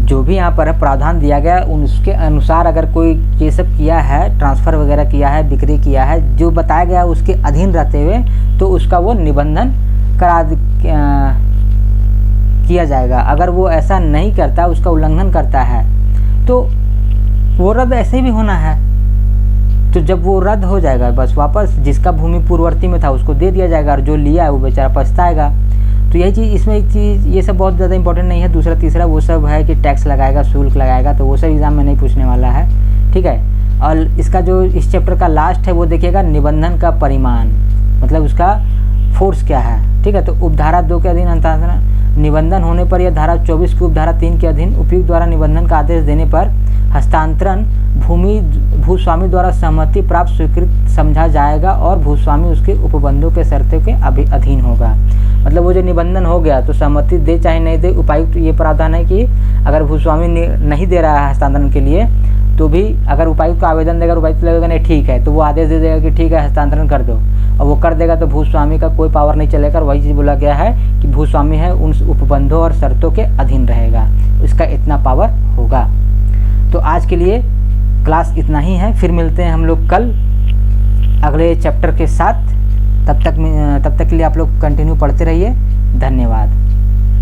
जो भी यहाँ पर प्रावधान दिया गया उसके अनुसार अगर कोई ये सब किया है, ट्रांसफ़र वगैरह किया है, बिक्री किया है, जो बताया गया उसके अधीन रहते हुए, तो उसका वो निबंधन किया जाएगा। अगर वो ऐसा नहीं करता, उसका उल्लंघन करता है, तो वो रद्द ऐसे भी होना है। तो जब वो रद्द हो जाएगा, बस वापस जिसका भूमि पूर्ववर्ती में था उसको दे दिया जाएगा, और जो लिया है वो बेचारा पछताएगा। तो यही चीज़, इसमें एक चीज़ ये सब बहुत ज़्यादा इंपॉर्टेंट नहीं है। दूसरा तीसरा वो सब है कि टैक्स लगाएगा, शुल्क लगाएगा, तो वो सब एग्ज़ाम में नहीं पूछने वाला है। ठीक है, और इसका जो इस चैप्टर का लास्ट है वो देखिएगा निबंधन का परिमाण, मतलब उसका फोर्स क्या है। ठीक है, तो उपधारा 2 के अधीन हस्तांतरण निबंधन होने पर या धारा 24 की उपधारा 3 के अधीन उपयुक्त द्वारा निबंधन का आदेश देने पर हस्तांतरण भूस्वामी द्वारा सहमति प्राप्त स्वीकृत समझा जाएगा और भूस्वामी उसके उपबंधों के शर्तों के अधीन होगा। मतलब वो जो निबंधन हो गया तो सहमति दे चाहे नहीं दे, उपायुक्त ये प्रावधान है कि अगर भूस्वामी नहीं दे रहा है हस्तांतरण के लिए, तो भी अगर उपायुक्त को आवेदन देगा, उपायुक्त लगेगा नहीं ठीक है, तो वो आदेश दे देगा कि ठीक है हस्तांतरण कर दो, और वो कर देगा, तो भूस्वामी का कोई पावर नहीं चलेगा। और वही चीज़ बोला गया है कि भूस्वामी है उन उपबंधों और शर्तों के अधीन रहेगा, इसका इतना पावर होगा। तो आज के लिए क्लास इतना ही है, फिर मिलते हैं हम लोग कल अगले चैप्टर के साथ। तब तक के लिए आप लोग कंटिन्यू पढ़ते रहिए। धन्यवाद।